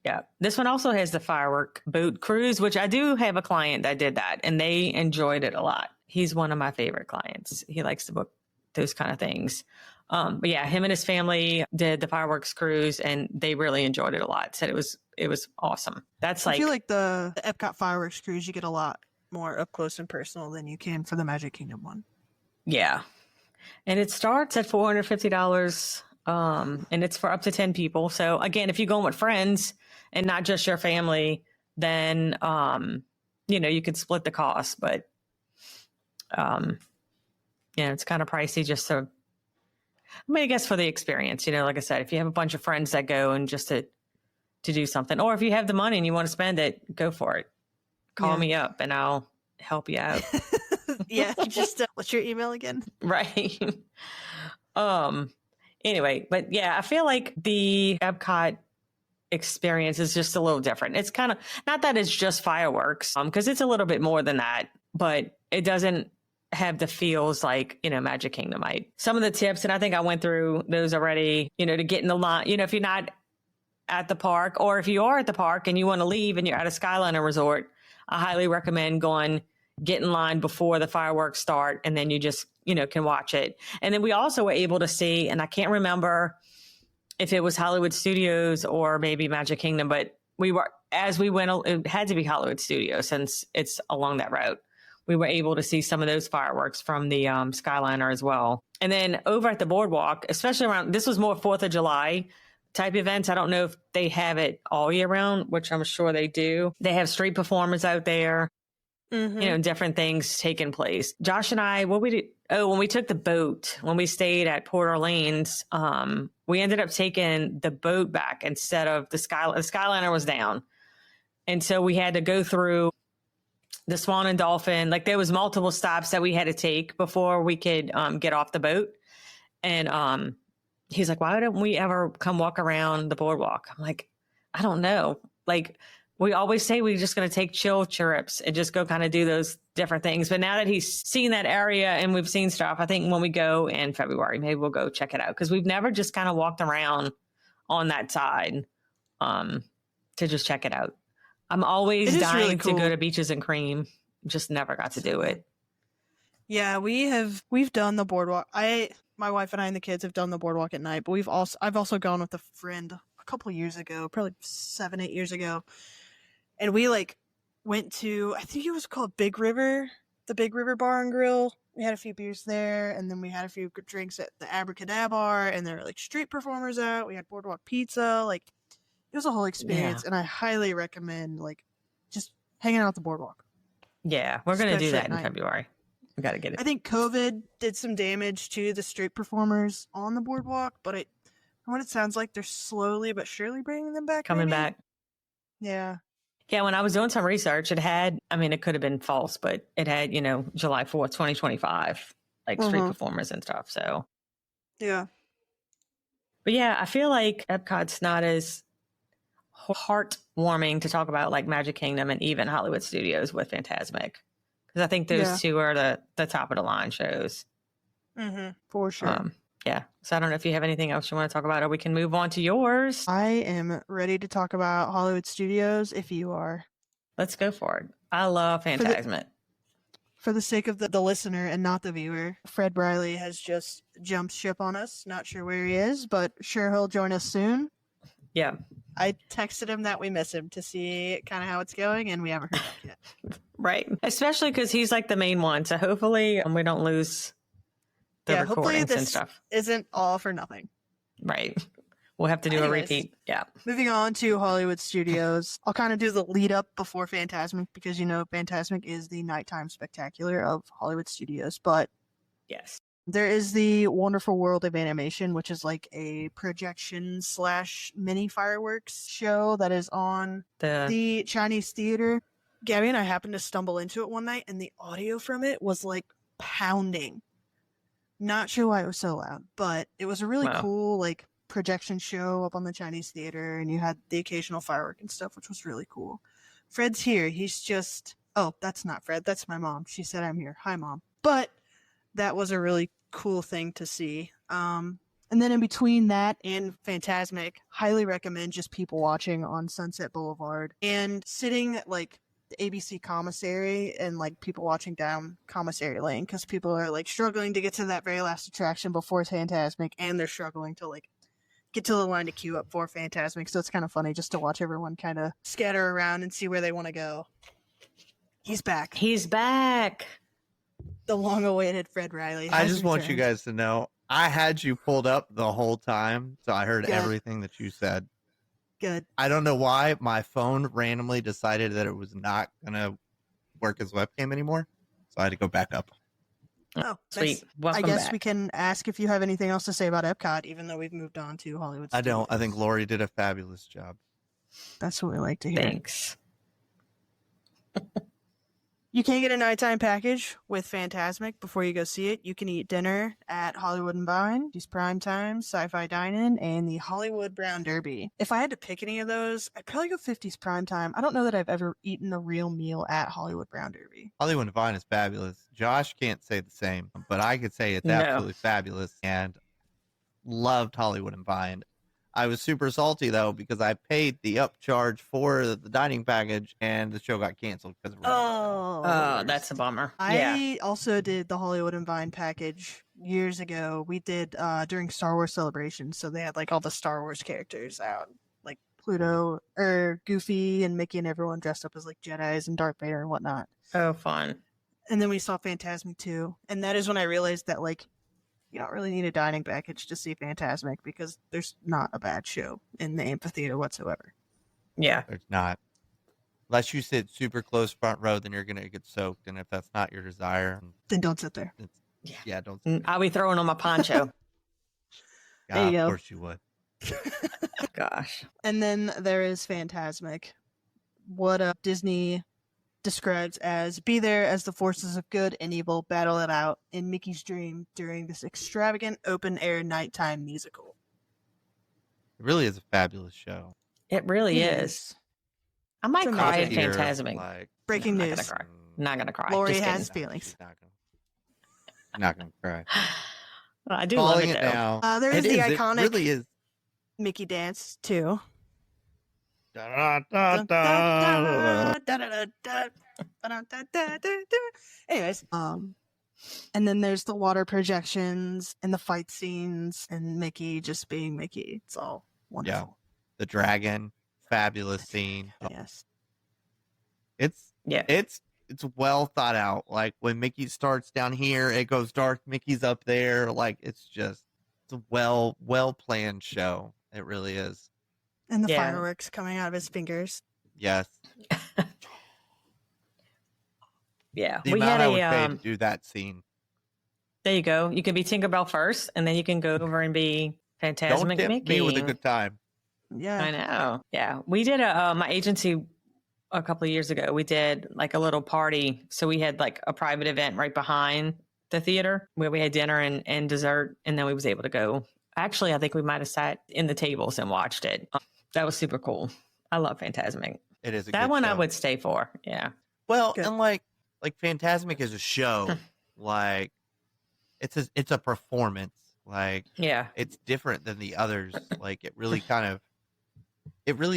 Yeah. This one also has the firework boat cruise, which I do have a client that did that, and they enjoyed it a lot. He's one of my favorite clients. He likes to book those kind of things. But yeah, him and his family did the fireworks cruise, and they really enjoyed it a lot. Said it was awesome. That's like, I feel like the Epcot fireworks cruise, you get a lot more up close and personal than you can for the Magic Kingdom one. Yeah. And it starts at $450. And it's for up to 10 people. So again, if you're going with friends and not just your family, then, you could split the cost, but, it's kind of pricey just to, I guess for the experience, like I said, if you have a bunch of friends that go and just to do something, or if you have the money and you want to spend it, go for it. Call me up and I'll help you out. Yeah. Just, what's your email again? Right. Anyway, but yeah, I feel like the Epcot experience is just a little different. It's kind of, not that it's just fireworks, because it's a little bit more than that, but it doesn't have the feels like, Magic Kingdom might. Some of the tips, and I think I went through those already, to get in the line, if you're not at the park, or if you are at the park and you want to leave and you're at a Skyliner resort, I highly recommend get in line before the fireworks start, and then you just, can watch it. And then we also were able to see, and I can't remember if it was Hollywood Studios or maybe Magic Kingdom, but it had to be Hollywood Studios since it's along that route. We were able to see some of those fireworks from the Skyliner as well. And then over at the boardwalk, especially this was more 4th of July type events. I don't know if they have it all year round, which I'm sure they do. They have street performers out there. Mm-hmm. Different things taking place. Josh and I, when we took the boat, when we stayed at Port Orleans, we ended up taking the boat back instead of the Skyliner was down. And so we had to go through the Swan and Dolphin. Like, there was multiple stops that we had to take before we could get off the boat. And he's like, why don't we ever come walk around the boardwalk? I'm like, I don't know. Like, we always say we're just going to take chill trips and just go kind of do those different things. But now that he's seen that area and we've seen stuff, I think when we go in February, maybe we'll go check it out, because we've never just kind of walked around on that side to just check it out. I'm always dying really cool to go to Beaches and Cream. Just never got to do it. Yeah, we've done the boardwalk. My wife and I and the kids have done the boardwalk at night, but I've also gone with a friend a couple of years ago, probably 7-8 years ago. And we went to, I think it was called Big River, the Big River Bar and Grill. We had a few beers there, and then we had a few drinks at the Abracadabra, and there were street performers out. We had boardwalk pizza. It was a whole experience, and I highly recommend just hanging out at the boardwalk. Yeah, we're going to do that in February. We got to get it. I think COVID did some damage to the street performers on the boardwalk, but from what it sounds like, they're slowly but surely bringing them back. Coming back. Yeah. Yeah, when I was doing some research, it could have been false, but it had, July 4th, 2025, street performers and stuff. So, yeah. But yeah, I feel like Epcot's not as heartwarming to talk about Magic Kingdom and even Hollywood Studios with Fantasmic, because I think those two are the top of the line shows. For sure. Yeah. So I don't know if you have anything else you want to talk about, or we can move on to yours. I am ready to talk about Hollywood Studios if you are. Let's go for it. I love Fantasmic. For the sake of the listener and not the viewer, Fred Briley has just jumped ship on us. Not sure where he is, but sure he'll join us soon. Yeah. I texted him that we miss him to see kind of how it's going, and we haven't heard back yet. Right. Especially because he's the main one. So hopefully we don't lose the recordings and stuff. Isn't all for nothing. Right. We'll have to do a repeat. Yeah. Moving on to Hollywood Studios. I'll kind of do the lead up before Fantasmic, because Fantasmic is the nighttime spectacular of Hollywood Studios. But yes, there is the Wonderful World of Animation, which is a projection / mini fireworks show that is on the Chinese theater. Gabby and I happened to stumble into it one night, and the audio from it was pounding. Not sure why it was so loud, but it was a really cool projection show up on the Chinese theater, and you had the occasional firework and stuff, which was really cool. Fred's here. He's just... Oh, that's not Fred. That's my mom. She said I'm here. Hi, Mom. But that was a really cool thing to see. And then in between that and Fantasmic, highly recommend just people watching on Sunset Boulevard and sitting at the ABC commissary and people watching down commissary lane, because people are struggling to get to that very last attraction before Fantasmic, and they're struggling to get to the line to queue up for Fantasmic. So it's kind of funny just to watch everyone kind of scatter around and see where they want to go. He's back. He's back. The long-awaited Fred Riley. I just want you guys to know, I had you pulled up the whole time, so I heard everything that you said. Good. I don't know why my phone randomly decided that it was not going to work as webcam anymore, so I had to go back up. Oh, sweet. Welcome I guess back. we can ask if you have anything else to say about Epcot, even though we've moved on to Hollywood Studios. I don't. I think Lori did a fabulous job. That's what we like to hear. Thanks. You can get a nighttime package with Fantasmic before you go see it. You can eat dinner at Hollywood and Vine, East Prime Time, Sci-Fi Dine-In, and the Hollywood Brown Derby. If I had to pick any of those, I'd probably go 50s Prime Time. I don't know that I've ever eaten a real meal at Hollywood Brown Derby. Hollywood and Vine is fabulous. Josh can't say the same, but I could say it's absolutely fabulous, and loved Hollywood and Vine. I was super salty, though, because I paid the upcharge for the dining package, and the show got canceled because of Oh, that's a bummer. I also did the Hollywood and Vine package years ago. We did during Star Wars Celebration, so they had all the Star Wars characters out, like Pluto, or Goofy and Mickey and everyone dressed up as Jedis and Darth Vader and whatnot. Oh, fun. And then we saw Fantasmic too, and that is when I realized that you don't really need a dining package to see Fantasmic, because there's not a bad show in the amphitheater whatsoever. Yeah. There's not. Unless you sit super close front row, then you're going to get soaked. And if that's not your desire, then don't sit there. Don't sit there. I'll be throwing on my poncho. There you go. Of course you would. Gosh. And then there is Fantasmic. What Disney describes as be there as the forces of good and evil battle it out in Mickey's dream during this extravagant open-air nighttime musical. It really is a fabulous show. It really is. I might It's cry at amazing. Fantasmic. Like, Breaking No, news. Not gonna cry. Lori Just has kidding. feelings. She's not gonna cry. Well, I do Calling love it it though. now. There is It the is. iconic It really is. Mickey dance too. Anyways, and then there's the water projections and the fight scenes and Mickey just being Mickey. It's all wonderful. The dragon, fabulous scene. Yes. It's well thought out. Like when Mickey starts down here, it goes dark. Mickey's up there. Like it's a well planned show. It really is. And the fireworks coming out of his fingers. Yes. Yeah. The amount I would pay to do that scene. There you go. You can be Tinkerbell first, and then you can go over and be Fantasmic Don't tempt Mickey. me with a good time. Yeah. I know. Yeah. We did my agency a couple of years ago. We did like a little party. So we had like a private event right behind the theater where we had dinner and dessert. And then we was able to go. Actually, I think we might have sat in the tables and watched it. That was super cool. I love Fantasmic. It is a that good one show. I would stay for. Yeah. Well, Good. and like Fantasmic is a show. Like it's a performance. Like Yeah. it's different than the others. Like it really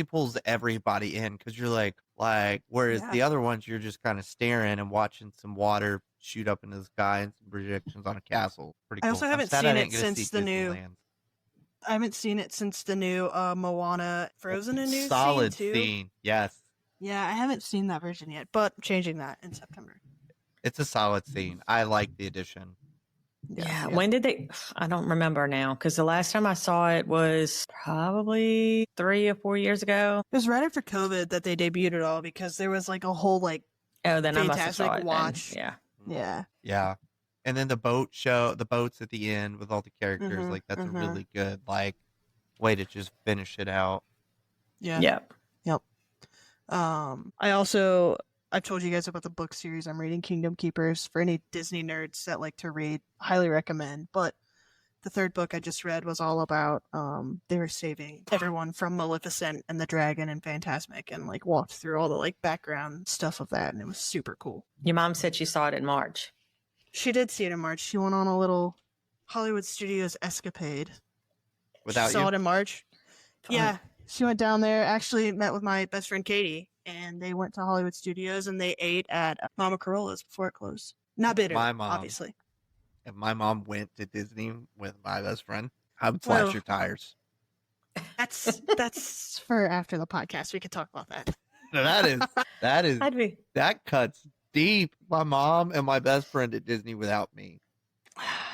pulls everybody in because you're like whereas the other ones you're just kind of staring and watching some water shoot up into the sky and some projections on a castle. Pretty cool. I also haven't seen it since the new. I haven't seen it since the new Moana Frozen a new solid scene too. scene. Yes. Yeah, I haven't seen that version yet, but changing that in September. It's a solid scene. I like the addition. Yeah. When did they? I don't remember now because the last time I saw it was probably 3 or 4 years ago. It was right after COVID that they debuted it all because there was like a whole like Oh, then I must have saw Fantasmic it. watch. Then. Yeah. Yeah. Yeah. And then the boats at the end with all the characters, Mhm, like that's mhm. a really good like way to just finish it out. Yeah. Yep. I've told you guys about the book series I'm reading, Kingdom Keepers. For any Disney nerds that like to read, highly recommend. But the third book I just read was all about they were saving everyone from Maleficent and the dragon and Fantasmic, and like walked through all the like background stuff of that, and it was super cool. Your mom said she saw it in March. She did see it in March. She went on a little Hollywood Studios escapade. Without She saw you? it in March. Fun. Yeah, she went down there. Actually, met with my best friend Katie, and they went to Hollywood Studios and they ate at Mama Corolla's before it closed. Not bitter, My mom. obviously. If my mom went to Disney with my best friend, I would slash Well- your tires. That's for after the podcast. We could talk about that. No, I'd be. that cuts deep. My mom and my best friend at Disney without me.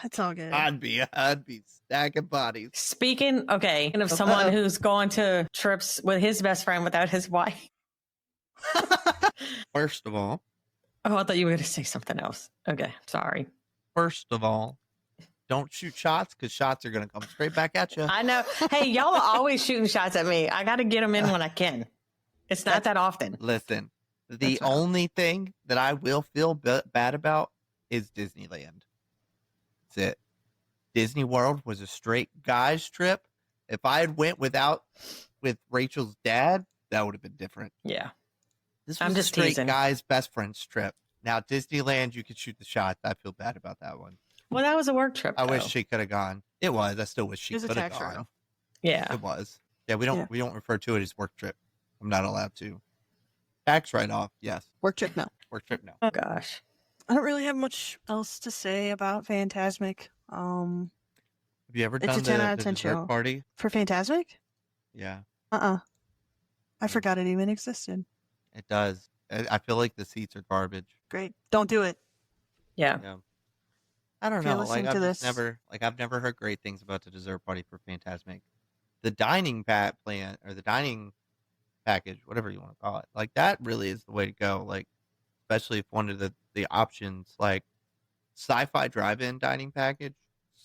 It's all good. I'd be stacking bodies. Speaking of someone who's going to trips with his best friend without his wife. First of all, Oh, I thought you were going to say something else. Okay, sorry. don't shoot shots because shots are going to come straight back at you. I know. Hey, y'all are always shooting shots at me. I got to get them in when I can. It's not that often. Listen, the That's right. only thing that I will feel bad about is Disneyland. That's it. Disney World was a straight guys trip. If I had went with Rachel's dad, that would have been different. Yeah. This was I'm a just straight teasing. guys best friends trip. Now Disneyland, you could shoot the shots. I feel bad about that one. Well, that was a work trip. I wish though. she could have gone. It was. I still wish she It was a could have tax gone. write-off. Yeah. It was. Yeah, we don't Yeah. we don't refer to it as work trip. I'm not allowed to. Tax write off, yes. Work trip, no. Work trip, no. Oh, gosh. I don't really have much else to say about Fantasmic. Have you ever It's done a 10 out of the 10 dessert show. party? For Fantasmic? Yeah, I forgot it even existed. it does. I feel like the seats are garbage. Great. Don't do it. Yeah. Yeah. I don't If you're know. Like listening I've to just this- I've never heard great things about the dessert party for Fantasmic. The dining plan or the dining package, whatever you want to call it, like that really is the way to go. Like, especially if one of the options, like sci-fi drive-in dining package,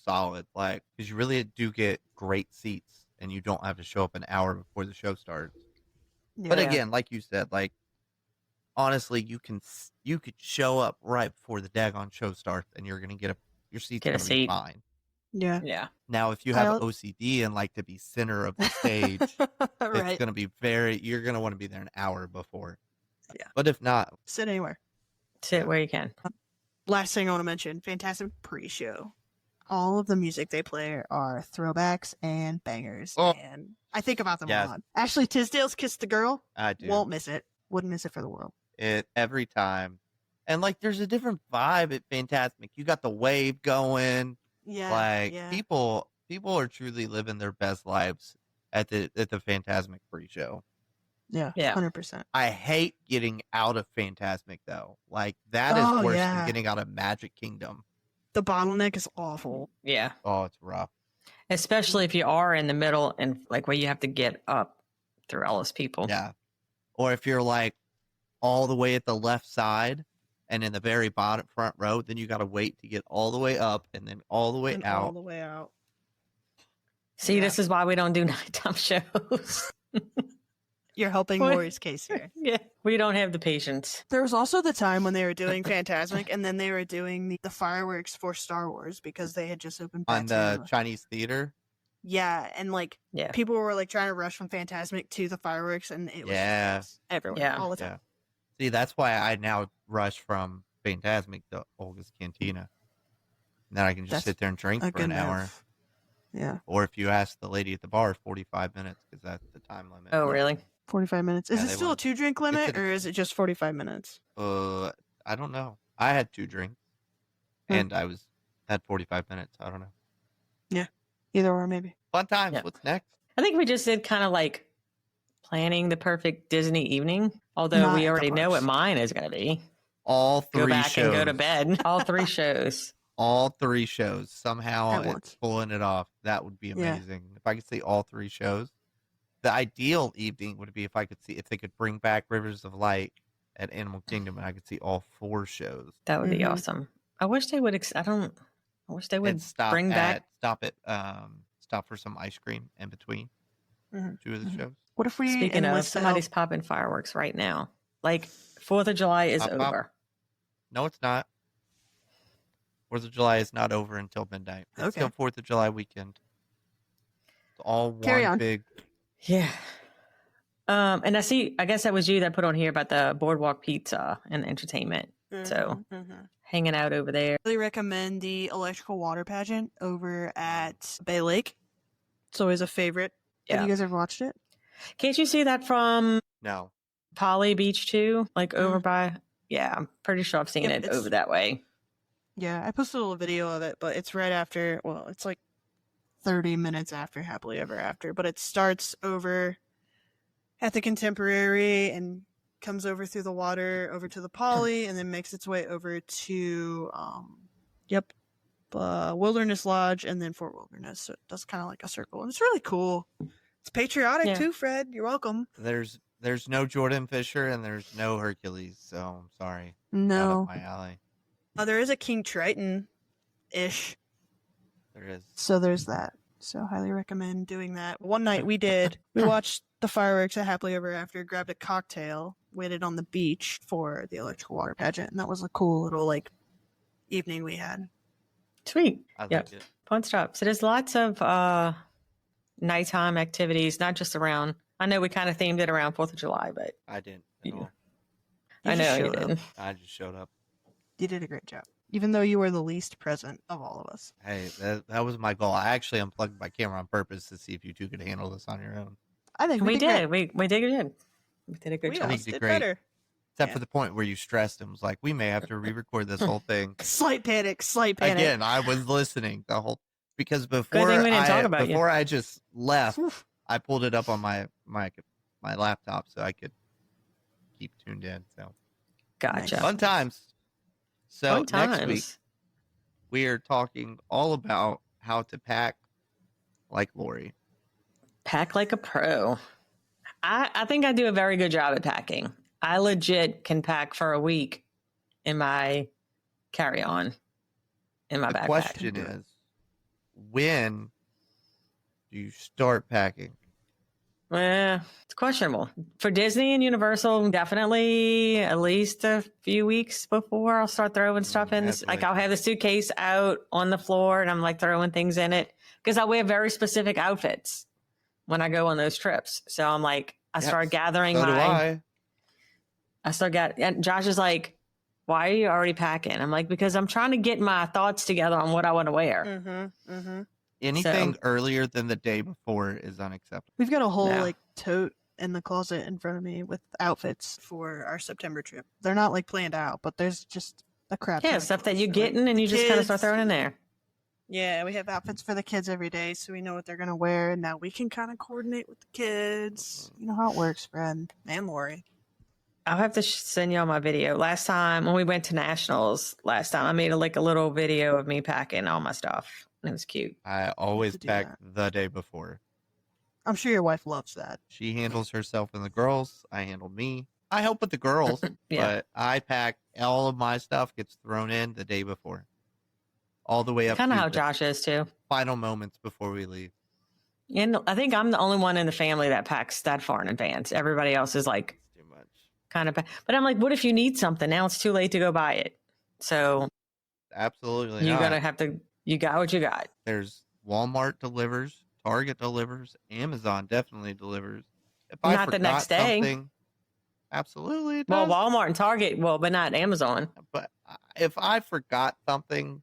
solid. Like, because you really do get great seats, and you don't have to show up an hour before the show starts. But Yeah. again, like you said, like honestly, you could show up right before the daggone show starts, and you're gonna get your seat's Get a gonna be seat. fine. Yeah. Yeah. Now, if you have OCD and like to be center of the stage, right. it's going to be you're going to want to be there an hour before. Yeah. But if not, sit anywhere. Sit where you can. Last thing I want to mention, Fantastic pre-show. All of the music they play are throwbacks and bangers. Oh. And I think about them a lot. Ashley Tisdale's Kiss the Girl. I do. Won't miss it. Wouldn't miss it for the world. Every time. And like there's a different vibe at Fantasmic. You got the wave going. Yeah. Like people are truly living their best lives at the Fantasmic pre-show. Yeah. 100%. I hate getting out of Fantasmic though. Like that is worse than getting out of Magic Kingdom. The bottleneck is awful. Yeah. Oh, it's rough. Especially if you are in the middle and like where you have to get up through all those people. Yeah. Or if you're like all the way at the left side and in the very bottom front row, then you got to wait to get all the way up and then all the way out. All the way out. See, this is why we don't do nighttime shows. You're helping Lori's case here. Yeah, we don't have the patience. There was also the time when they were doing Fantasmic and then they were doing the fireworks for Star Wars because they had just opened on the Chinese theater. Yeah, and like people were like trying to rush from Fantasmic to the fireworks and it was everywhere all the time. See, that's why I now rush from Fantasmic to Olga's Cantina. And then I can just sit there and drink for an hour. Yeah. Or if you ask the lady at the bar, 45 minutes because that's the time limit. Oh, really? 45 minutes. Is it still a 2-drink limit or is it just 45 minutes? I don't know. I had 2 drinks and I had 45 minutes. I don't know. Yeah. Either or maybe. Fun times. Yeah. What's next? I think we just did kind of like planning the perfect Disney evening, although we already know what mine is going to be. All 3 shows. Go back and go to bed. All 3 shows. All 3 shows. Somehow it's pulling it off. That would be amazing. If I could see all 3 shows. The ideal evening would be if they could bring back Rivers of Light at Animal Kingdom and I could see all 4 shows. That would be awesome. I wish they would. I wish they would stop for some ice cream in between 2 of the shows. What if we? Speaking of, somebody's popping fireworks right now. Like 4th of July is over. No, it's not. 4th of July is not over until midnight. It's still 4th of July weekend. It's all one big. Yeah. And I guess that was you that put on here about the boardwalk pizza and entertainment. So hanging out over there. I really recommend the electrical water pageant over at Bay Lake. It's always a favorite. Have you guys ever watched it? Can't you see that from Poly Beach too? Like over by, I'm pretty sure I've seen it over that way. Yeah, I posted a little video of it, but it's right after, it's like 30 minutes after Happily Ever After, but it starts over at the Contemporary and comes over through the water over to the Poly and then makes its way over to Wilderness Lodge and then Fort Wilderness. So it does kind of like a circle and it's really cool. It's patriotic too, Fred. You're welcome. There's no Jordan Fisher and there's no Hercules, so I'm sorry. No. Out of my alley. There is a King Triton-ish. There is. So there's that. So highly recommend doing that. One night we watched the fireworks at Happily Ever After, grabbed a cocktail, waited on the beach for the electrical water pageant, and that was a cool little evening we had. Sweet. I liked it. Fun stuff. So there's lots of nighttime activities, not just around. I know we kind of themed it around 4th of July, but I didn't at all. I know you didn't. I just showed up. You did a great job, even though you were the least present of all of us. Hey, that was my goal. I actually unplugged my camera on purpose to see if you two could handle this on your own. I think we did. We did good. We did a good job. We did better. Except for the point where you stressed and was like, we may have to re-record this whole thing. Slight panic. Again, I was listening the whole because before I just left, I pulled it up on my laptop so I could keep tuned in. So gotcha. Fun times. So next week we are talking all about how to pack like Lori. Pack like a pro. I think I do a very good job at packing. I legit can pack for a week in my carry-on, in my backpack. The question is, when do you start packing? It's questionable. For Disney and Universal, definitely at least a few weeks before I'll start throwing stuff in. Like I'll have the suitcase out on the floor and I'm like throwing things in it because I wear very specific outfits when I go on those trips. So I'm like, I start gathering and Josh is like, why are you already packing? I'm like, because I'm trying to get my thoughts together on what I want to wear. Anything earlier than the day before is unacceptable. We've got a whole like tote in the closet in front of me with outfits for our September trip. They're not like planned out, but there's just a crap. Yeah, stuff that you're getting and you just kind of start throwing in there. Yeah, we have outfits for the kids every day, so we know what they're going to wear, and now we can kind of coordinate with the kids. You know how it works, Fred and Lori. I'll have to send y'all my video. Last time when we went to Nationals, I made a little video of me packing all my stuff. And it was cute. I always pack the day before. I'm sure your wife loves that. She handles herself and the girls. I handle me. I help with the girls, but I pack all of my stuff gets thrown in the day before. All the way up kind of to how Josh is too. Final moments before we leave. And I think I'm the only one in the family that packs that far in advance. Everybody else is like too much. Kind of, but I'm like, what if you need something? Now it's too late to go buy it. So absolutely, you gotta have to. You got what you got. There's Walmart delivers, Target delivers, Amazon definitely delivers. If I not the next day. Absolutely. It well, does. Walmart and Target, but not Amazon. But if I forgot something,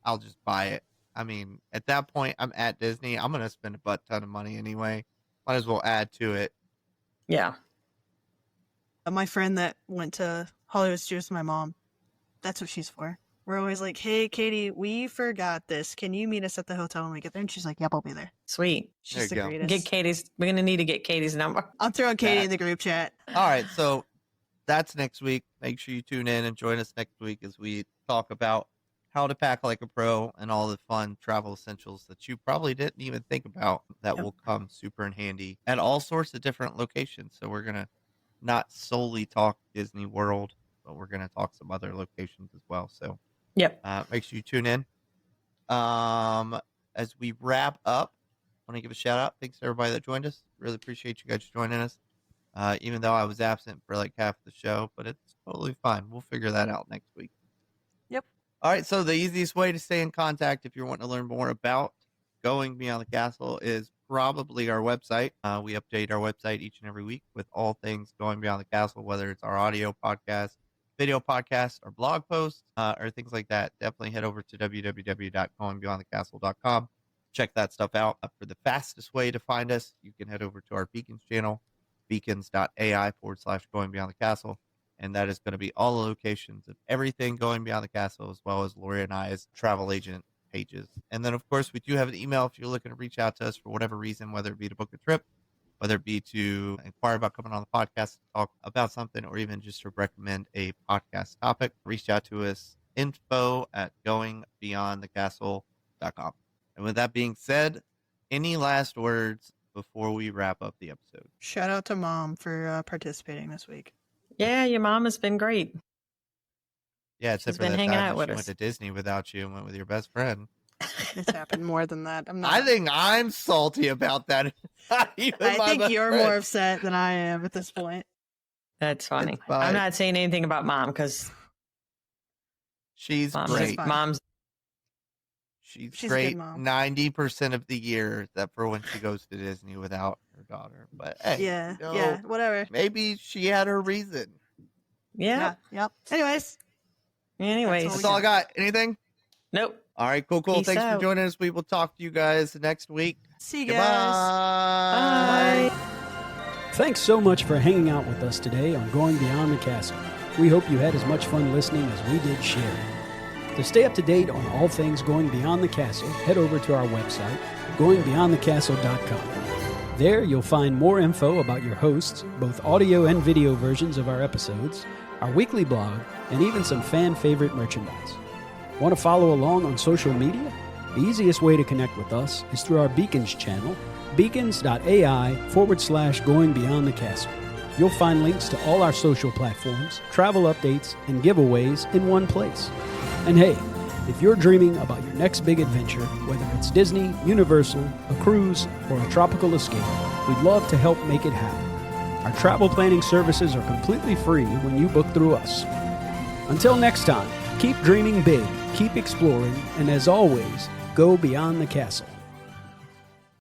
I'll just buy it. I mean, at that point, I'm at Disney. I'm going to spend a butt ton of money anyway. Might as well add to it. Yeah. My friend that went to Hollywood Studios with my mom, that's what she's for. We're always like, hey, Katie, we forgot this. Can you meet us at the hotel when we get there? And she's like, yep, I'll be there. Sweet. She's the greatest. We're going to need to get Katie's number. I'm throwing Katie in the group chat. All right. So that's next week. Make sure you tune in and join us next week as we talk about how to pack like a pro and all the fun travel essentials that you probably didn't even think about that will come super in handy at all sorts of different locations. So we're going to not solely talk Disney World, but we're going to talk some other locations as well. So make sure you tune in. As we wrap up, I want to give a shout out. Thanks to everybody that joined us. Really appreciate you guys joining us. Even though I was absent for like half the show, but it's totally fine. We'll figure that out next week. Yep. All right. So the easiest way to stay in contact if you're wanting to learn more about Going Beyond the Castle is probably our website. We update our website each and every week with all things Going Beyond the Castle, whether it's our audio podcast, video podcast, or blog posts, or things like that. Definitely head over to www.goingbeyondthecastle.com. Check that stuff out. For the fastest way to find us, you can head over to our Beacons channel, beacons.ai/Going Beyond the Castle. And that is going to be all the locations of everything Going Beyond the Castle, as well as Lori and I's travel agent pages. And then, of course, we do have an email if you're looking to reach out to us for whatever reason, whether it be to book a trip, whether it be to inquire about coming on the podcast to talk about something, or even just to recommend a podcast topic. Reach out to us, info@goingbeyondthecastle.com. And with that being said, any last words before we wrap up the episode? Shout out to Mom for participating this week. Yeah, your mom has been great. Yeah, except She's for been that hanging time out that with she us. went to Disney without you and went with your best friend. It's happened more than that. I think I'm salty about that. I think you're more upset than I am at this point. That's funny. I'm not saying anything about Mom because she's great. She's great 90% of the year, except for when she goes to Disney without her daughter. But hey, whatever. Maybe she had her reason. Yeah. Yep. Anyways, that's all I got. Anything? Nope. All right, cool. Peace Thanks out. for joining us. We will talk to you guys next week. See you guys. Bye. Thanks so much for hanging out with us today on Going Beyond the Castle. We hope you had as much fun listening as we did sharing. To stay up to date on all things Going Beyond the Castle, head over to our website, goingbeyondthecastle.com. There you'll find more info about your hosts, both audio and video versions of our episodes, our weekly blog, and even some fan-favorite merchandise. Want to follow along on social media? The easiest way to connect with us is through our Beacons channel, beacons.ai/Going Beyond the Castle. You'll find links to all our social platforms, travel updates, and giveaways in one place. And hey, if you're dreaming about your next big adventure, whether it's Disney, Universal, a cruise, or a tropical escape, We'd love to help make it happen. Our travel planning services are completely free when you book through us. Until next time, keep dreaming big, keep exploring, and as always, go beyond the castle.